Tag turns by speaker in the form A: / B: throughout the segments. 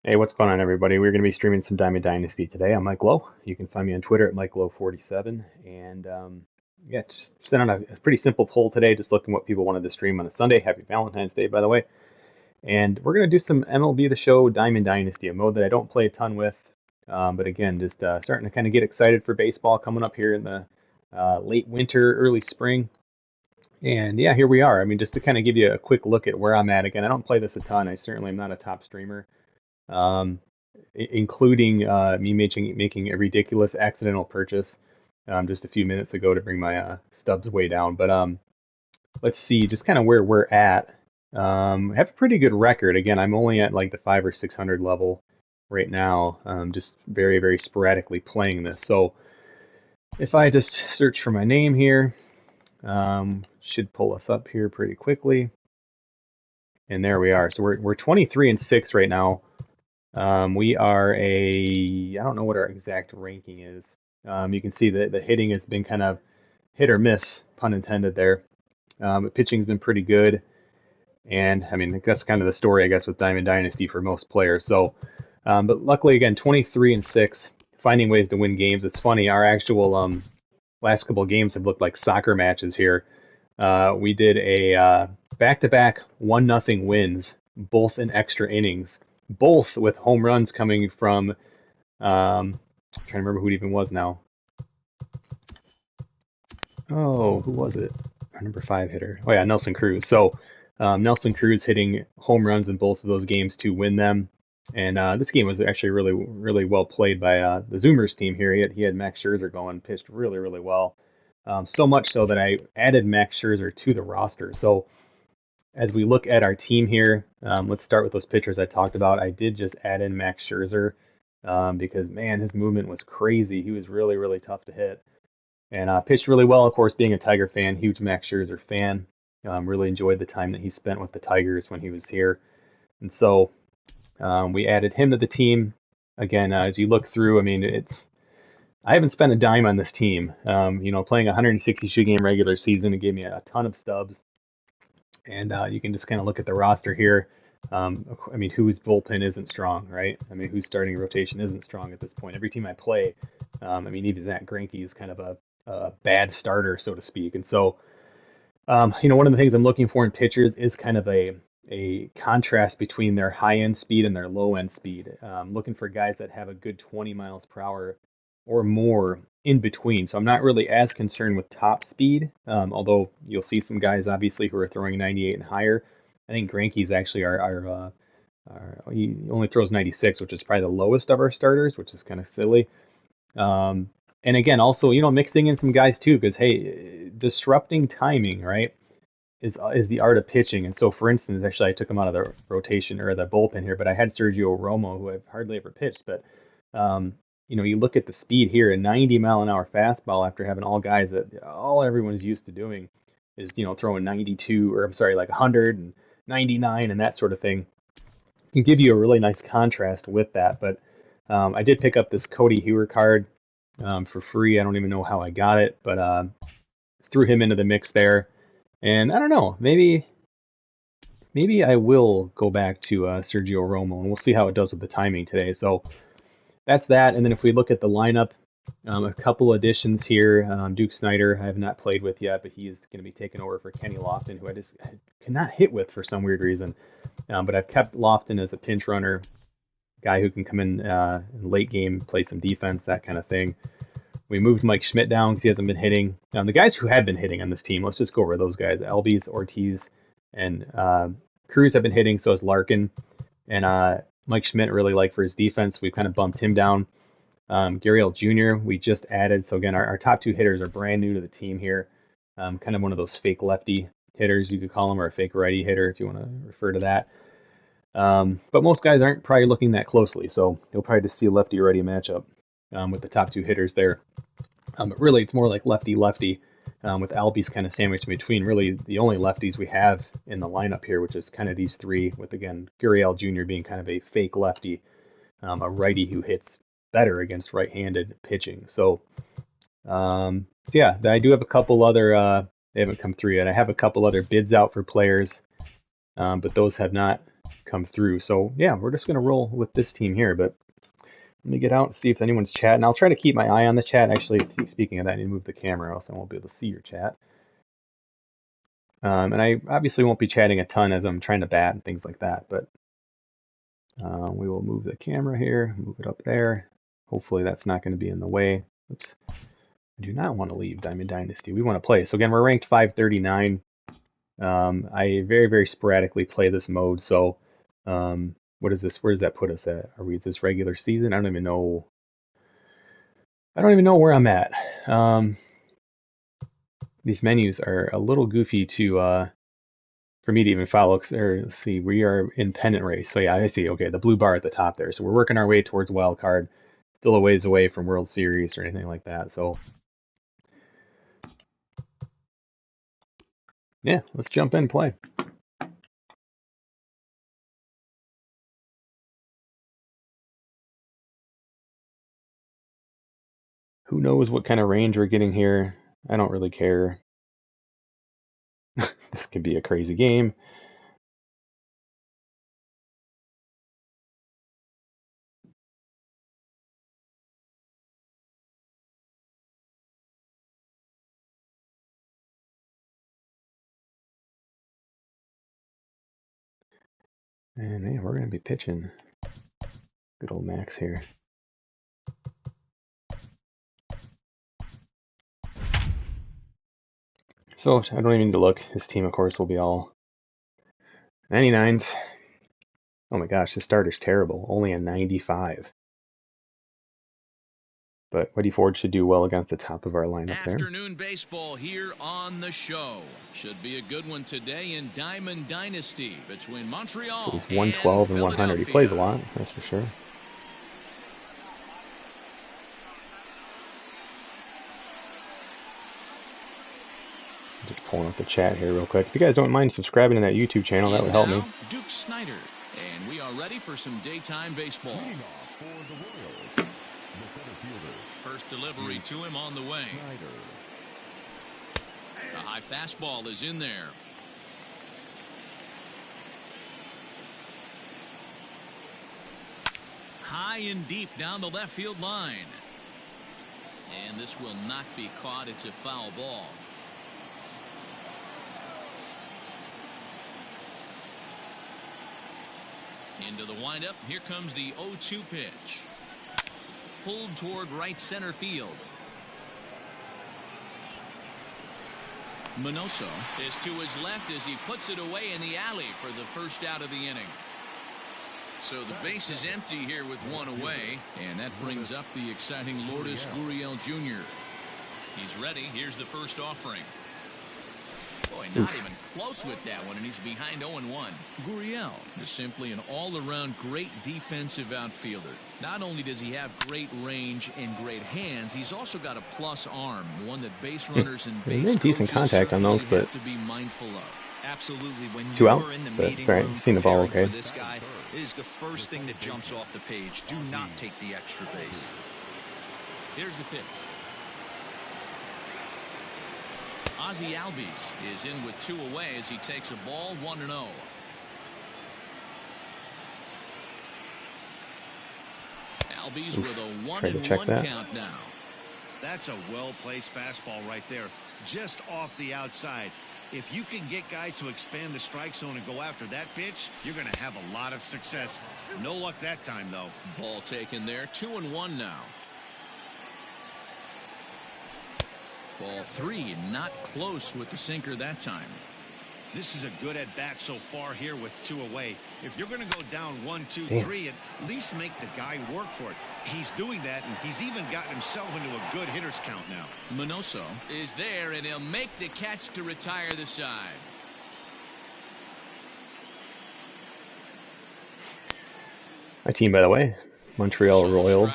A: Hey, what's going on, everybody? We're going to be streaming some Diamond Dynasty today. I'm Mike Lowe. You can find me on Twitter at MikeLowe47. And yeah, just sent out a pretty simple poll today, just looking what people wanted to stream on a Sunday. Happy Valentine's Day, by the way. And we're going to do some MLB The Show Diamond Dynasty, a mode that I don't play a ton with. But again, just starting to kind of get excited for baseball coming up here in the late winter, early spring. And yeah, here we are. I mean, just to kind of give you a quick look at where I'm at. Again, I don't play this a ton. I certainly am not a top streamer. Um, Including me making a ridiculous accidental purchase just a few minutes ago to bring my stubs way down. But let's see, just kind of where we're at. I have a pretty good record. Again, I'm only at like the 500 or 600 level right now, just very, very sporadically playing this. So if I just search for my name here, should pull us up here pretty quickly. And there we are. So we're 23-6 right now. We are I don't know what our exact ranking is. You can see that the hitting has been kind of hit or miss, pun intended there. The pitching's been pretty good. And I mean, that's kind of the story, I guess, with Diamond Dynasty for most players. So, but luckily, again, 23-6, finding ways to win games. It's funny, our actual last couple of games have looked like soccer matches here. We did a back-to-back 1-0 wins, both in extra innings, both with home runs coming from, I'm trying to remember who it even was now. Oh, who was it? Our number 5 hitter. Oh yeah, Nelson Cruz. So Nelson Cruz hitting home runs in both of those games to win them. And this game was actually really, really well played by the Zoomers team here. He had Max Scherzer going, pitched really, really well. So much so that I added Max Scherzer to the roster. So as we look at our team here, let's start with those pitchers I talked about. I did just add in Max Scherzer because, man, his movement was crazy. He was really, really tough to hit. And pitched really well, of course, being a Tiger fan, huge Max Scherzer fan. Really enjoyed the time that he spent with the Tigers when he was here. And so we added him to the team. Again, as you look through, I mean, I haven't spent a dime on this team. Playing a 162 game regular season, it gave me a ton of stubs. And you can just kind of look at the roster here. I mean, whose bullpen isn't strong, right? I mean, whose starting rotation isn't strong at this point? Every team I play, I mean, even Zach Greinke is kind of a bad starter, so to speak. And so, one of the things I'm looking for in pitchers is kind of a contrast between their high end speed and their low end speed. Looking for guys that have a good 20 miles per hour or more in between. So I'm not really as concerned with top speed, although you'll see some guys obviously who are throwing 98 and higher. I think Greinke's actually he only throws 96, which is probably the lowest of our starters, which is kind of silly. And again, also, mixing in some guys too, because hey, disrupting timing, right, is the art of pitching. And so, for instance, actually, I took him out of the rotation or the bullpen here, but I had Sergio Romo, who I've hardly ever pitched. But you look at the speed here, a 90-mile-an-hour fastball after having all guys that all everyone's used to doing is throwing 92 or I'm sorry, like 100 and 99 and that sort of thing. Can give you a really nice contrast with that. But I did pick up this Cody Hewer card for free. I don't even know how I got it, but threw him into the mix there. And I don't know, maybe I will go back to Sergio Romo, and we'll see how it does with the timing today. So that's that. And then if we look at the lineup, a couple additions here. Duke Snyder I have not played with yet, but he is going to be taking over for Kenny Lofton, who I just cannot hit with for some weird reason. But I've kept Lofton as a pinch runner, guy who can come in late game, play some defense, that kind of thing. We moved Mike Schmidt down because he hasn't been hitting. The guys who have been hitting on this team, let's just go over those guys. Albies, Ortiz, and Cruz have been hitting, so has Larkin. And Mike Schmidt really like for his defense. We've kind of bumped him down. Gurriel Jr. we just added. So again, our top 2 hitters are brand new to the team here. Kind of one of those fake lefty hitters, you could call him, or a fake righty hitter if you want to refer to that. But most guys aren't probably looking that closely, so you'll probably just see a lefty-righty matchup with the top 2 hitters there. But really, it's more like lefty-lefty with Albies kind of sandwiched in between. Really, the only lefties we have in the lineup here, which is kind of these 3, with, again, Gurriel Jr. being kind of a fake lefty, a righty who hits better against right-handed pitching. So yeah, I do have a couple other, they haven't come through yet. I have a couple other bids out for players, but those have not come through. So yeah, we're just gonna roll with this team here. But let me get out and see if anyone's chatting. I'll try to keep my eye on the chat. Actually, speaking of that, I need to move the camera, else I won't be able to see your chat. And I obviously won't be chatting a ton as I'm trying to bat and things like that. But we will move the camera here, move it up there. Hopefully that's not going to be in the way. Oops. I do not want to leave Diamond Dynasty. We want to play. So again, we're ranked 539. I very, very sporadically play this mode. So what is this? Where does that put us at? Are we at this regular season? I don't even know. I don't even know where I'm at. These menus are a little goofy to for me to even follow. Or let's see, we are in pennant race. So yeah, I see. Okay, the blue bar at the top there. So we're working our way towards wild card. Still a ways away from World Series or anything like that. So yeah, let's jump in and play. Who knows what kind of range we're getting here? I don't really care. This could be a crazy game. And yeah, we're going to be pitching. Good old Max here. So I don't even need to look. His team, of course, will be all 99s. Oh my gosh, this starter's terrible. Only a 95. But Woody Ford should do well against the top of our lineup there.
B: Afternoon baseball here on the show. Should be a good one today in Diamond Dynasty between Montreal
A: so he's 112 and 100. He plays a lot, that's for sure. Just pulling up the chat here real quick. If you guys don't mind subscribing to that YouTube channel, that would help me.
B: Duke Snyder, and we are ready for some daytime baseball. First delivery to him on the way. The high fastball is in there. High and deep down the left field line. And this will not be caught. It's a foul ball. Into the windup. Here comes the 0-2 pitch. Pulled toward right center field. Minoso is to his left as he puts it away in the alley for the first out of the inning. So the base is empty here with one away, and that brings up the exciting Lourdes Gurriel Jr. He's ready. Here's the first offering. Boy, not even close with that one, and he's behind 0-1. Gurriel is simply an all-around great defensive outfielder. Not only does he have great range and great hands, he's also got a plus arm, one that base runners and base
A: decent contact on those, but
B: have to be mindful of.
C: Absolutely. When
A: you
C: you're
A: out,
C: in the
A: but
C: meeting
A: sorry,
C: room
A: seen the ball okay.
C: for this guy, it is the first thing that jumps off the page. Do not take the extra base.
B: Here's the pitch. Ozzie Albies is in with two away as he takes a ball 1-0. Albies with a 1-1 count now.
D: That's a well-placed fastball right there, just off the outside. If you can get guys to expand the strike zone and go after that pitch, you're going to have a lot of success. No luck that time, though.
B: Ball taken there, 2-1 now. Ball three, not close with the sinker that time.
D: This is a good at-bat so far here with two away. If you're going to go down 1, 2, 3, at least make the guy work for it. He's doing that, and he's even gotten himself into a good hitter's count now.
B: Minoso is there, and he'll make the catch to retire the side.
A: My team, by the way, Montreal Royals,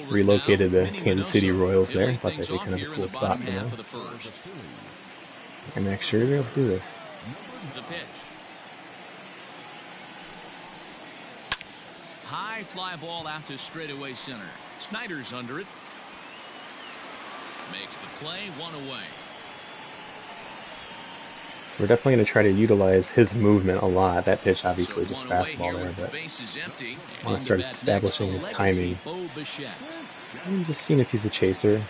A: relocated the Kansas City Royals there. Thought that'd be kind of a cool spot for them. And next year, let's do this.
B: The pitch. High fly ball out to straightaway center. Snyder's under it. Makes the play, one away.
A: We're definitely going to try to utilize his movement a lot. That pitch,
B: So
A: obviously, just
B: one away
A: fastball
B: here
A: there,
B: with the
A: but
B: bases empty.
A: I want to
B: And
A: start
B: into bat next,
A: establishing his
B: Legacy
A: timing.
B: Bo Bichette.
A: I'm just seeing if he's a chaser.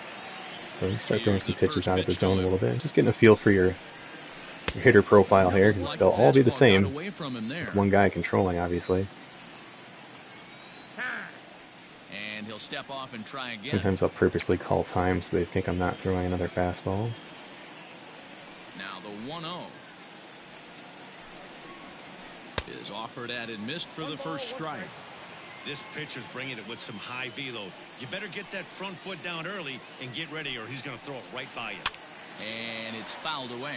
A: So you start throwing
B: Here's
A: some
B: the
A: pitches
B: first
A: out of the
B: pitch to
A: zone a
B: him.
A: little bit. Just getting a feel for your hitter profile here, because
B: Like
A: they'll
B: the
A: all be the
B: fastball got
A: same.
B: away from him there.
A: One guy controlling, obviously.
B: And he'll step off and try again.
A: Sometimes I'll purposely call time so they think I'm not throwing another fastball.
B: Now the 1-0 is offered at and missed for the first strike.
D: This pitcher's bringing it with some high velo. You better get that front foot down early and get ready, or he's going to throw it right by you.
B: And it's fouled away.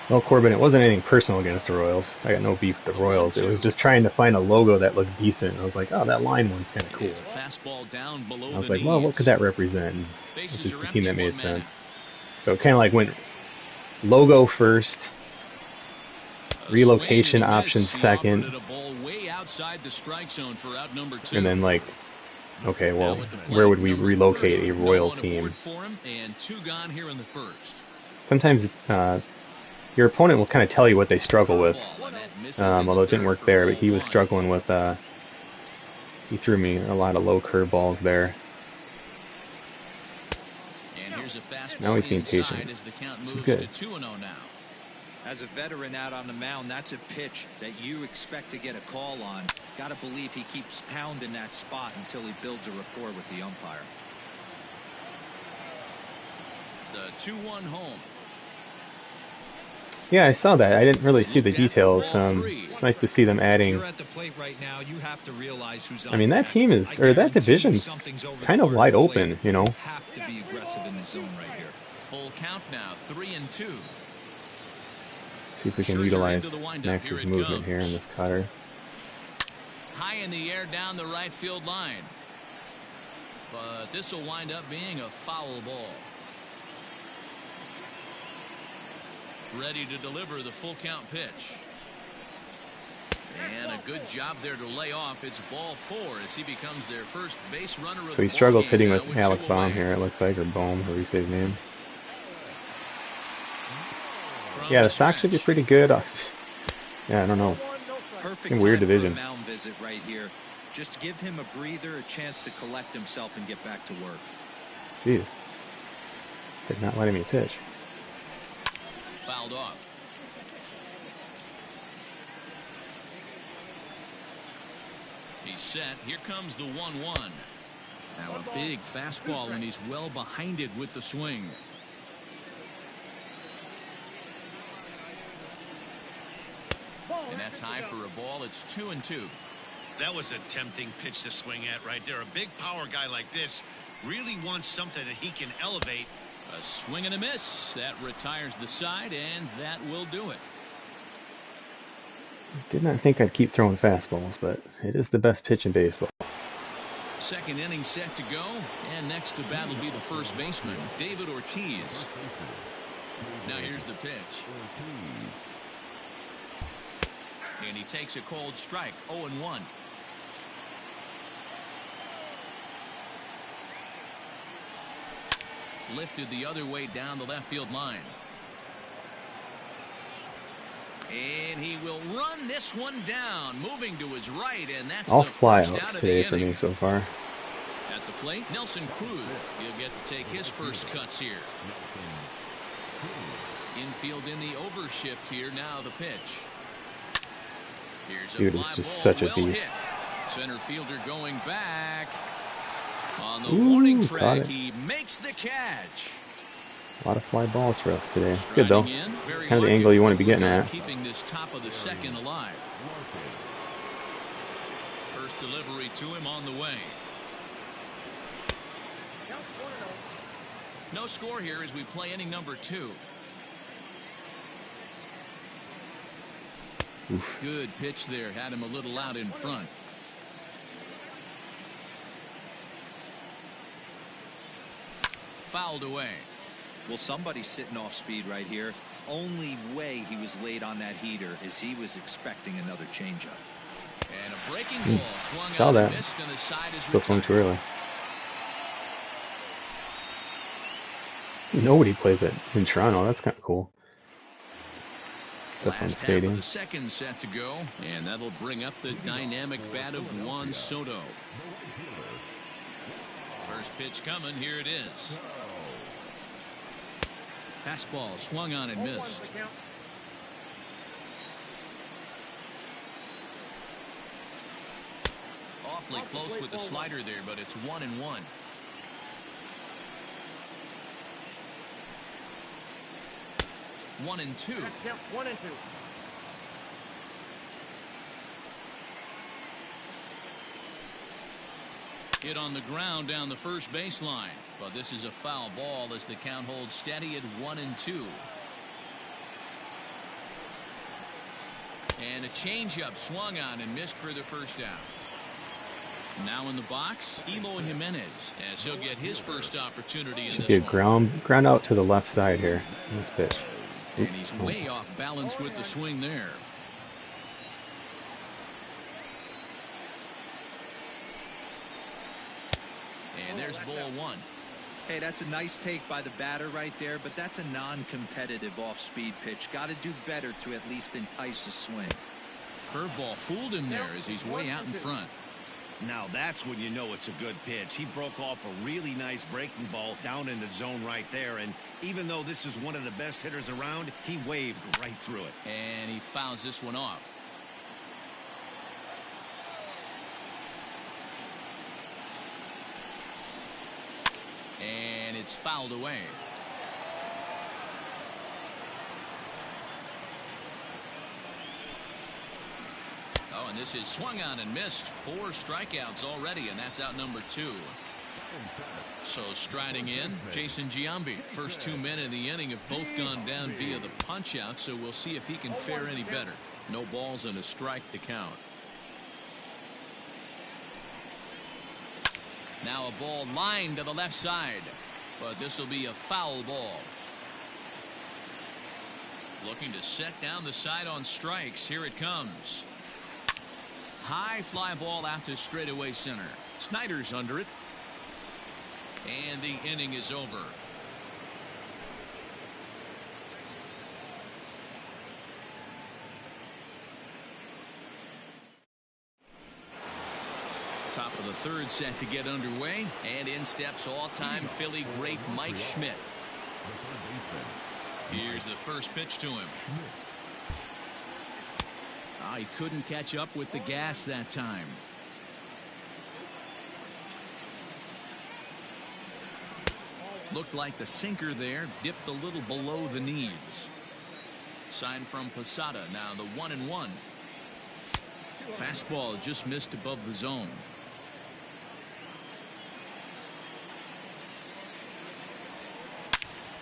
A: Well, Corbin, it wasn't anything personal against the Royals. I got no beef with the Royals. It was just trying to find a logo that looked decent. I was like, oh, that line one's kind of cool.
B: It's a fastball down below
A: I was
B: the
A: like, well, what
B: knees.
A: could that represent? And
B: Bases
A: which is
B: are
A: the
B: empty,
A: team that made
B: 1 man
A: sense.
B: out.
A: So it kind of like went logo first,
B: A
A: relocation
B: swing and a
A: option
B: miss. He
A: second,
B: offered it a ball way outside the strike zone for out number 2.
A: and then like, okay, well,
B: Now with the plate,
A: where would we
B: number
A: relocate
B: 30.
A: a Royal
B: No one
A: team?
B: aboard for him, and 2 gone here in the first.
A: Sometimes your opponent will kind of tell you what they struggle with.
B: Ball, and that misses
A: Although it didn't
B: in the
A: work
B: dirt
A: there,
B: for
A: but he was
B: ball 1.
A: struggling with, he threw me a lot of low curve balls there.
B: And here's a fastball
A: Now he's being
B: inside
A: patient.
B: as the count
A: This is
B: moves
A: good.
B: to 2-0 now.
C: As a veteran out on the mound, that's a pitch that you expect to get a call on. Got to believe he keeps pounding that spot until he builds a rapport with the umpire.
B: The 2-1 home.
A: Yeah, I saw that. I didn't really see the details. It's nice to see them
C: If
A: adding.
C: you're at the plate right now, you have to realize who's on
A: I mean, that
C: deck.
A: team is,
C: I
A: or that
C: guarantee you
A: division's
C: something's over the
A: kind of
C: heart
A: wide
C: the plate.
A: open, you know.
C: Have to be aggressive in the zone right here.
B: Full count now, 3-2.
A: See if we can
B: Scherzer
A: utilize
B: into the windup.
A: Max's
B: Here it
A: movement
B: comes.
A: here in this cutter.
B: High in the air down the right field line. But this will wind up being a foul ball. Ready to deliver the full count pitch. And a good job there to lay off. It's ball 4 as he becomes their first base runner of
A: So he
B: the
A: struggles
B: ballgame
A: hitting
B: now
A: with Alex
B: 2
A: Baum
B: away.
A: here, it looks like, or Bohm, however you say his name.
B: From
A: Yeah, the Sox should be
B: stretch.
A: pretty good. Yeah, I don't know.
C: Perfect
A: It's a weird
C: time
A: division.
C: for a mound visit right here. Just give him a breather, a chance to collect himself and get back to work.
A: Jeez. It's like not letting me pitch.
B: Fouled off. He's set. Here comes the 1-1. Now a big fastball, and he's well behind it with the swing. And that's high for a ball. It's 2-2.
D: That was a tempting pitch to swing at right there. A big power guy like this really wants something that he can elevate.
B: A swing and a miss. That retires the side, and that will do it.
A: Did not think I'd keep throwing fastballs, but it is the best pitch in baseball.
B: Second inning set to go, and next to bat will be the first baseman, David Ortiz. Now here's the pitch. And he takes a cold strike, 0-1. Lifted the other way down the left field line. And he will run this one down, moving to his right, and that's
A: All
B: the first out
A: flyouts
B: of
A: today
B: the
A: for
B: inning.
A: me so far.
B: At the plate, Nelson Cruz. He'll get to take his first cuts here. Infield in the overshift here. Now the pitch. Here's a
A: Dude,
B: fly
A: it's just
B: ball,
A: such a
B: well
A: beast.
B: hit. Center fielder going back. On the
A: Ooh,
B: warning
A: caught
B: track,
A: it.
B: he makes the catch.
A: A lot of fly balls for us today. It's good though.
B: Striding in, very
A: Kind of the
B: lucky
A: angle you want to be
B: with
A: getting at.
B: keeping this top of the second alive. First delivery to him on the way. No score here as we play inning number 2.
A: Oof.
B: Good pitch there. Had him a little out in front. Fouled away.
C: Well, somebody's sitting off speed right here. Only way he was late on that heater is he was expecting another changeup.
B: And a breaking ball swung
A: Saw
B: out
A: that.
B: and missed, and the side is
A: Still swung
B: retired.
A: too early. Nobody plays it in Toronto. That's kind of cool. It's a fun
B: Last half of
A: stadium.
B: the second set to go, and that'll bring up the dynamic bat of Juan Soto. First pitch coming, here it is. Fastball swung on and missed. Awfully close with the slider there, but it's 1-1. One and two. Hit on the ground down the first baseline, but this is a foul ball as the count holds steady at 1-2. And a changeup swung on and missed for the first out. Now in the box, Eloy Jimenez, as he'll get his first opportunity in this
A: Be a
B: one.
A: ground out to the left side here in this pitch.
B: And he's way off balance with the swing there. And there's ball one.
C: Hey, that's a nice take by the batter right there, but that's a non-competitive off-speed pitch. Got to do better to at least entice a swing.
B: Curveball fooled him there as he's way out in front.
D: Now that's when you know it's a good pitch. He broke off a really nice breaking ball down in the zone right there, and even though this is one of the best hitters around, he waved right through it.
B: And he fouls this one off. And it's fouled away. Oh, and this is swung on and missed. 4 strikeouts already, and that's out number 2. So striding in, Jason Giambi. First 2 men in the inning have both gone down via the punch out, so we'll see if he can fare any better. No balls and a strike to count. Now a ball lined to the left side, but this will be a foul ball. Looking to set down the side on strikes. Here it comes. High fly ball out to straightaway center. Snyder's under it. And the inning is over. Top of the third set to get underway, and in steps all-time Philly great Mike Schmidt. Here's the first pitch to him. He couldn't catch up with the gas that time. Looked like the sinker there dipped a little below the knees. Sign from Posada. Now the 1-1. Fastball just missed above the zone.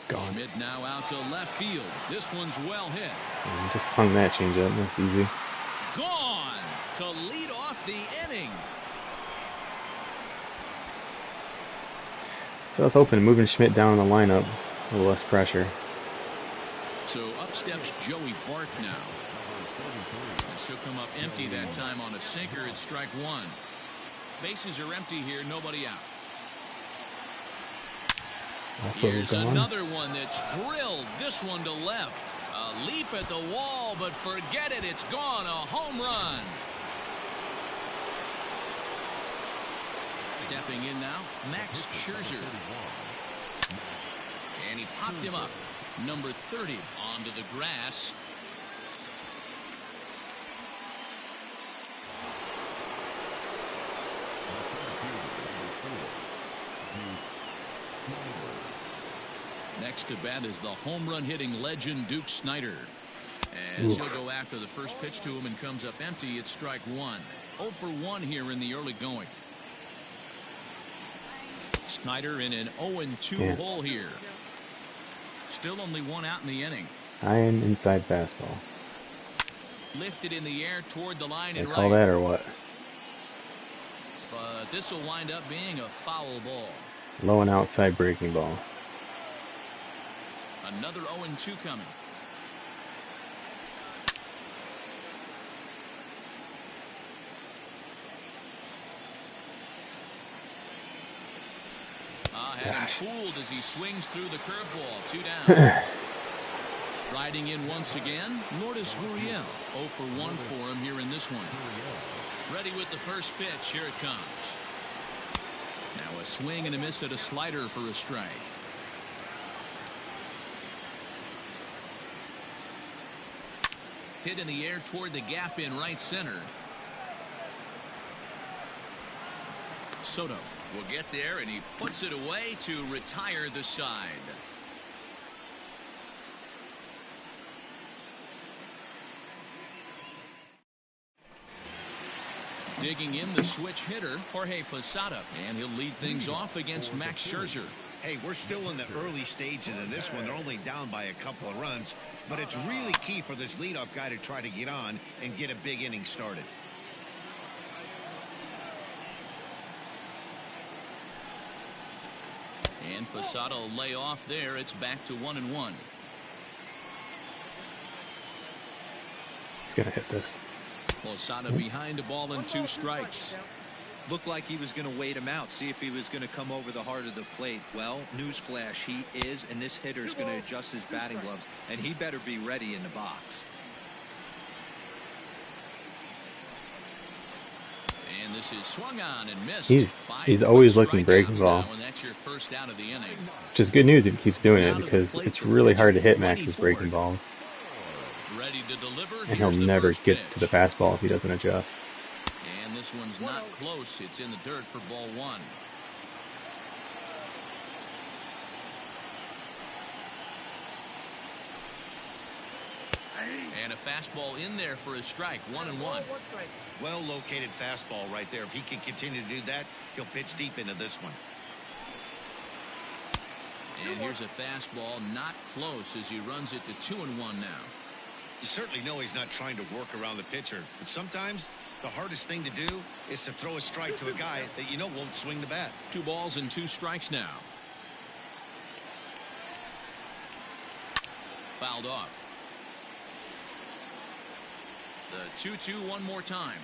A: Gone.
B: Schmidt now out to left field. This one's well hit.
A: And just hung that changeup. That's easy.
B: Gone to lead off the inning.
A: So I was hoping moving Schmidt down in the lineup, a little less pressure.
B: So up steps Joey Bart now. And she'll come up empty that time on a sinker at strike 1. Bases are empty here, nobody out.
A: Also
B: Here's
A: gone.
B: another one that's drilled. This one to left. A leap at the wall, but forget it. It's gone. A home run. Stepping in now, Max Scherzer. And he popped him up. Number 30 onto the grass. Next to bat is the home run hitting legend Duke Snider. As he'll go after the first pitch to him and comes up empty, it's strike 1. 0 for 1 here in the early going. Snyder in an 0-2 hole here. Still only 1 out in the inning.
A: High and inside fastball.
B: Lifted in the air toward the line
A: They
B: and
A: call
B: right.
A: that or what?
B: But this will wind up being a foul ball.
A: Low and outside breaking ball.
B: Another 0-2 coming. had him fooled as he swings through the curveball. 2 down. Riding in once again, Lourdes Gurriel. 0 for 1 for him here in this one. Ready with the first pitch. Here it comes. Now a swing and a miss at a slider for a strike. Hit in the air toward the gap in right center. Soto will get there, and he puts it away to retire the side. Digging in the switch hitter, Jorge Posada, and he'll lead things off against Max Scherzer.
D: Hey, we're still in the early stages of this one. They're only down by a couple of runs, but it's really key for this leadoff guy to try to get on and get a big inning started.
B: And Posada will lay off there. It's back to 1-1.
A: He's gonna hit this.
B: Posada behind a ball and 2 strikes.
C: Looked like he was going to wait him out, see if he was going to come over the heart of the plate. Well, newsflash, he is, and this hitter is going to adjust his batting gloves, and he better be ready in the box.
B: And this is swung on and missed.
A: He's always looking breaking ball.
B: And that's your first out of the inning.
A: Which is good news if he keeps doing it, because it's really hard to hit Max's breaking balls.
B: Ready to deliver.
A: And he'll never get to the fastball if he doesn't adjust.
B: And this one's not close. It's in the dirt for ball 1. And a fastball in there for a strike. 1-1.
D: Well located fastball right there. If he can continue to do that, he'll pitch deep into this one.
B: And here's a fastball not close as he runs it to 2-1 now.
D: You certainly know he's not trying to work around the pitcher, but sometimes the hardest thing to do is to throw a strike to a guy that you know won't swing the bat.
B: 2 balls and 2 strikes now. Fouled off. The 2-2 one more time.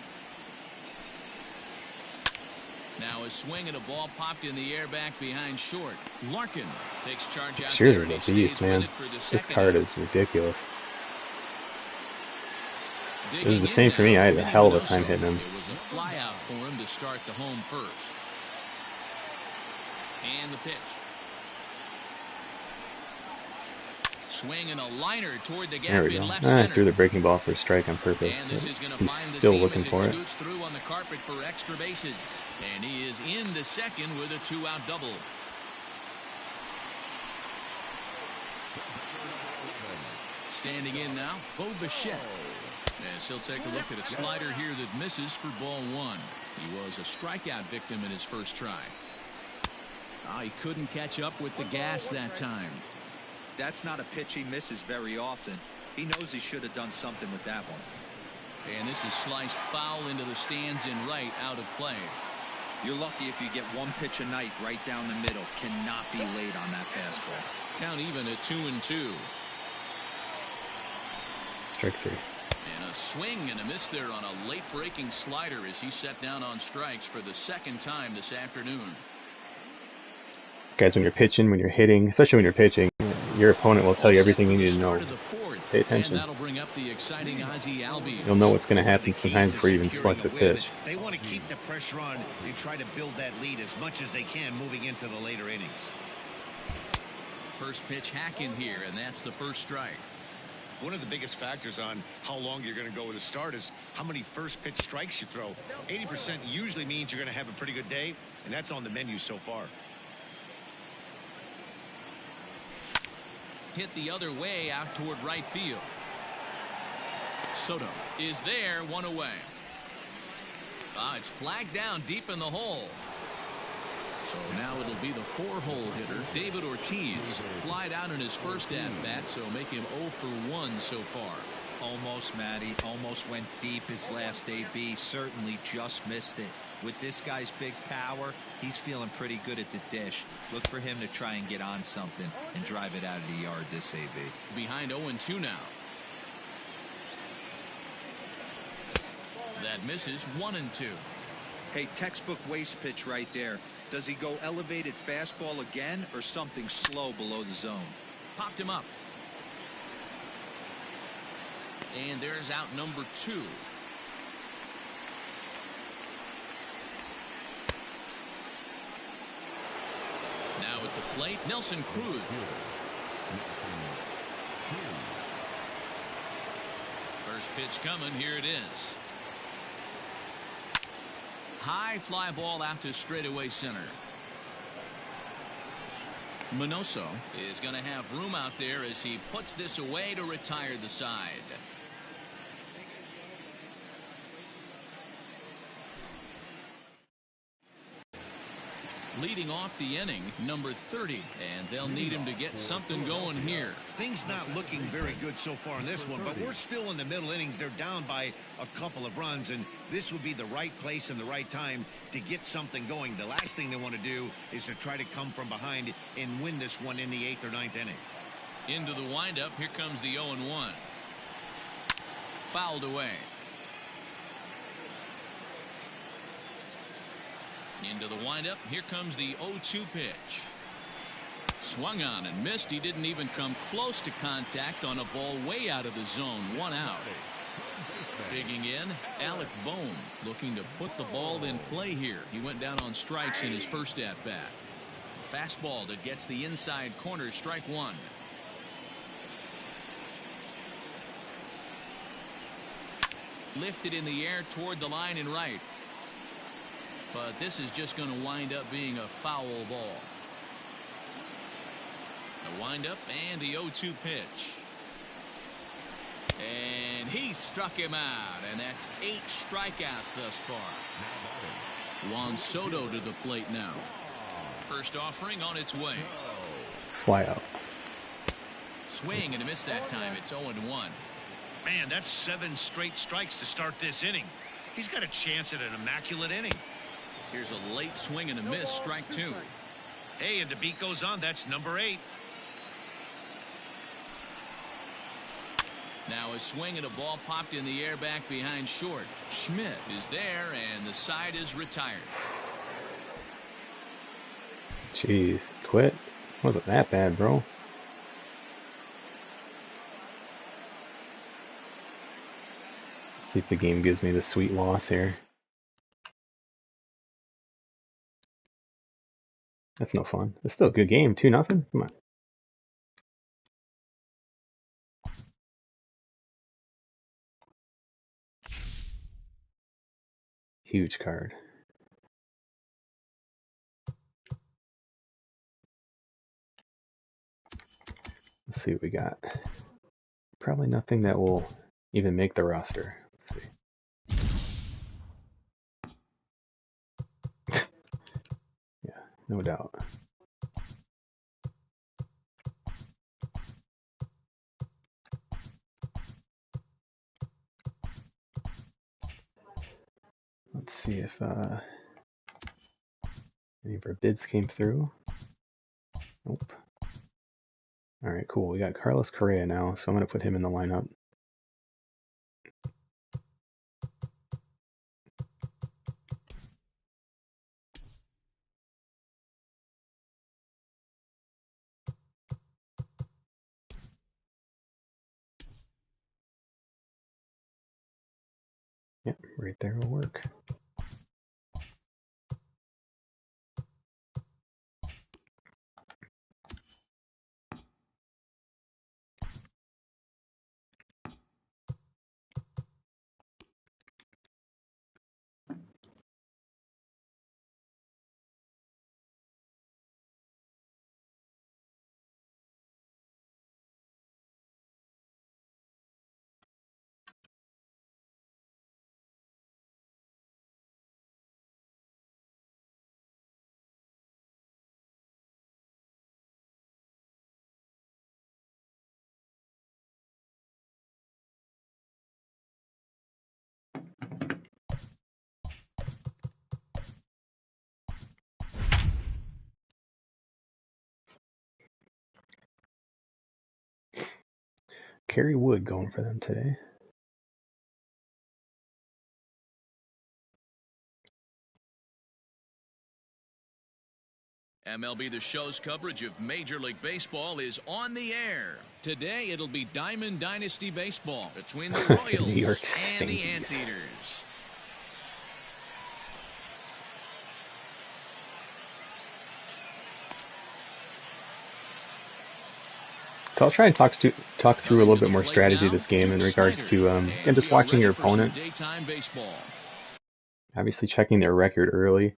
B: Now a swing and a ball popped in the air back behind short. Larkin takes charge out there, and he stays with it for the second.
A: This card is ridiculous.
B: This
A: is the same for me. I had a hell of a time hitting him.
B: It was a fly out for him to start the home first. And the pitch. Swing and a liner toward the
A: There
B: gap
A: we
B: in
A: go.
B: left
A: I
B: center.
A: threw the breaking ball for a strike on purpose.
B: And this is going to
A: He's
B: find the
A: still
B: seam
A: looking
B: as it
A: for it.
B: scoots through on the carpet for extra bases. And he is in the second with a 2-out double. Standing in now, Bo Bichette. As he'll take a look at a slider here that misses for ball 1. He was a strikeout victim in his first try. He couldn't catch up with the gas that time.
C: That's not a pitch he misses very often. He knows he should have done something with that one.
B: And this is sliced foul into the stands in right, out of play.
C: You're lucky if you get 1 pitch a night right down the middle. Cannot be late on that fastball.
B: Count even at 2-2.
A: Strike 3.
B: And a swing and a miss there on a late breaking slider as he set down on strikes for the second time this afternoon.
A: Guys, when you're pitching, when you're hitting, especially when you're pitching, your opponent will tell you everything you need to know. Pay attention.
B: And that'll bring up the exciting Ozzie Albies.
A: You'll know what's going to happen sometimes before you even select the pitch.
D: They want to keep the pressure on and try to build that lead as much as they can moving into the later innings.
B: First pitch hack in here, and that's the first strike.
D: One of the biggest factors on how long you're going to go with a start is how many first pitch strikes you throw. 80% usually means you're going to have a pretty good day, and that's on the menu so far.
B: Hit the other way out toward right field. Soto is there, 1 away. It's flagged down deep in the hole. So now it'll be the 4-hole hitter, David Ortiz. Flied out in his first at-bat, so make him 0 for 1 so far.
C: Almost, Matty. Almost went deep his last AB. Certainly just missed it. With this guy's big power, he's feeling pretty good at the dish. Look for him to try and get on something and drive it out of the yard this AB.
B: Behind 0-2 now. That misses. 1-2.
C: Hey, textbook waste pitch right there. Does he go elevated fastball again or something slow below the zone?
B: Popped him up. And there's out number 2. Now at the plate, Nelson Cruz. First pitch coming. Here it is. High fly ball out to straightaway center. Minoso is going to have room out there as he puts this away to retire the side. Leading off the inning, number 30, and they'll need him to get something going here.
D: Things not looking very good so far in this one, but we're still in the middle innings. They're down by a couple of runs, and this would be the right place and the right time to get something going. The last thing they want to do is to try to come from behind and win this one in the 8th or 9th inning.
B: Into the windup, here comes the 0-1. Fouled away. Into the windup, here comes the 0-2 pitch. Swung on and missed. He didn't even come close to contact on a ball way out of the zone. 1 out. Digging in, Alec Bohm looking to put the ball in play here. He went down on strikes in his first at-bat. Fastball that gets the inside corner, strike 1. Lifted in the air toward the line and right. But this is just going to wind up being a foul ball. A windup and the 0-2 pitch. And he struck him out, and that's 8 strikeouts thus far. Juan Soto to the plate now. First offering on its way.
A: Fly out.
B: Swing and a miss that time. It's 0-1.
D: Man, that's 7 straight strikes to start this inning. He's got a chance at an immaculate inning.
B: Here's a late swing and a miss, strike 2.
D: Hey, and the beat goes on. That's number 8.
B: Now a swing and a ball popped in the air back behind short. Schmidt is there, and the side is retired.
A: Jeez, quit. Wasn't that bad, bro. See if the game gives me the sweet loss here. That's no fun. It's still a good game. 2-0. Come on. Huge card. Let's see what we got. Probably nothing that will even make the roster. Let's see. No doubt. Let's see if any of our bids came through. Nope. All right, cool. We got Carlos Correa now, so I'm going to put him in the lineup. Yep, right there will work. Kerry Wood going for them today.
B: MLB The Show's coverage of Major League Baseball is on the air. Today, it'll be Diamond Dynasty Baseball between the
A: New York
B: Royals and the
A: Yankees.
B: Anteaters.
A: So I'll try and talk through a little bit more strategy this game in regards to and just watching your opponent. Obviously, checking their record early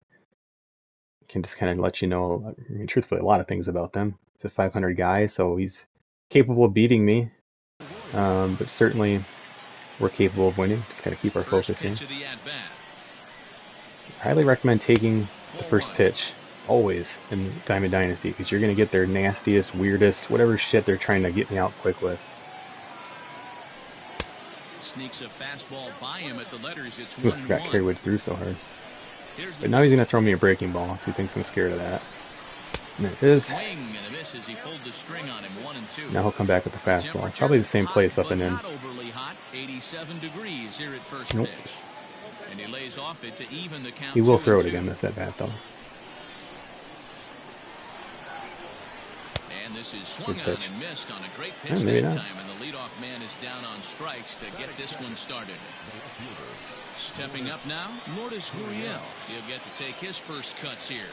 A: can just kind of let you know, I mean, truthfully, a lot of things about them. He's a 500 guy, so he's capable of beating me, but certainly we're capable of winning. Just got to keep our focus here. I highly recommend taking the first pitch always in Diamond Dynasty, because you're going to get their nastiest, weirdest, whatever shit they're trying to get me out quick with.
B: Sneaks a fastball by him at the letters. It's
A: Ooh, I forgot Kerwood threw so hard. But now he's going to throw me a breaking ball if he thinks I'm scared of that. And it is.
B: Swing and a miss as he pulled the string on him. 1-2.
A: Now he'll come back with the fastball. Probably the same place up and in.
B: Not overly hot. 87 degrees here at first
A: Nope.
B: pitch. And he lays off it to even the count.
A: He will throw it
B: 2-2.
A: again. That's at bat though.
B: And this is swung
A: Good
B: on
A: pitch.
B: and missed on a great pitch
A: Yeah, maybe
B: that
A: not.
B: time. And the leadoff man is down on strikes to get this one started. Stepping up now, Lourdes Gurriel. He'll get to take his first cuts here.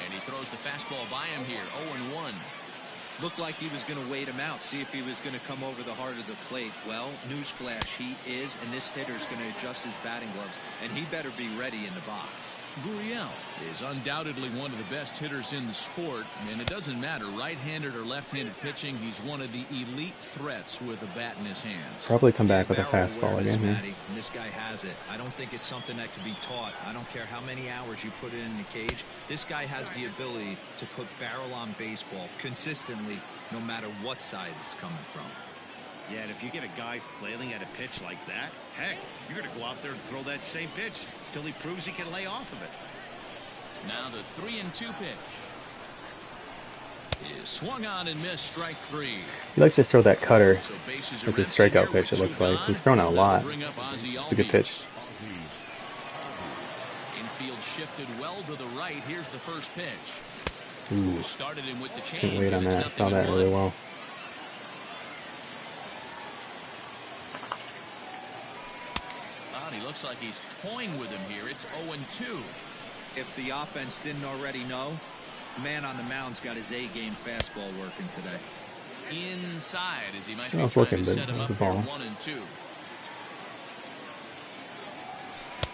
B: And he throws the fastball by him here. 0-1.
C: Looked like he was going to wait him out, see if he was going to come over the heart of the plate. Well, newsflash, he is, and this hitter's going to adjust his batting gloves, and he better be ready in the box.
B: Gurriel is undoubtedly one of the best hitters in the sport, and it doesn't matter right-handed or left-handed pitching. He's one of the elite threats with a bat in his hands.
A: Probably come back with a
C: Barrel
A: fastball
C: awareness,
A: again.
C: Matty, and this guy has it. I don't think it's something that can be taught. I don't care how many hours you put it in the cage. This guy has the ability to put barrel on baseball consistently, no matter what side it's coming from.
D: Yeah, and if you get a guy flailing at a pitch like that, heck, you're going to go out there and throw that same pitch till he proves he can lay off of it.
B: Now the 3-2 pitch is swung on and missed. Strike 3.
A: He likes to throw that cutter
B: So bases
A: as
B: are
A: his
B: empty
A: strikeout
B: here
A: pitch.
B: with
A: It looks
B: two
A: like
B: gone.
A: he's thrown out a lot.
B: Bring up Ozzie
A: It's a good pitch.
B: Albies. Infield shifted well to the right. Here's the first pitch.
A: Ooh,
B: Started him with the change.
A: couldn't wait on
B: and it's
A: that. Saw
B: 0-1.
A: that really well.
B: He looks like he's toying with him here. It's 0-2.
C: If the offense didn't already know, the man on the mound's got his A-game fastball working today.
B: Inside as he might
A: I
B: be
A: was
B: trying
A: looking,
B: to
A: but
B: set him
A: it was
B: up
A: a
B: here.
A: ball.
B: 1-2.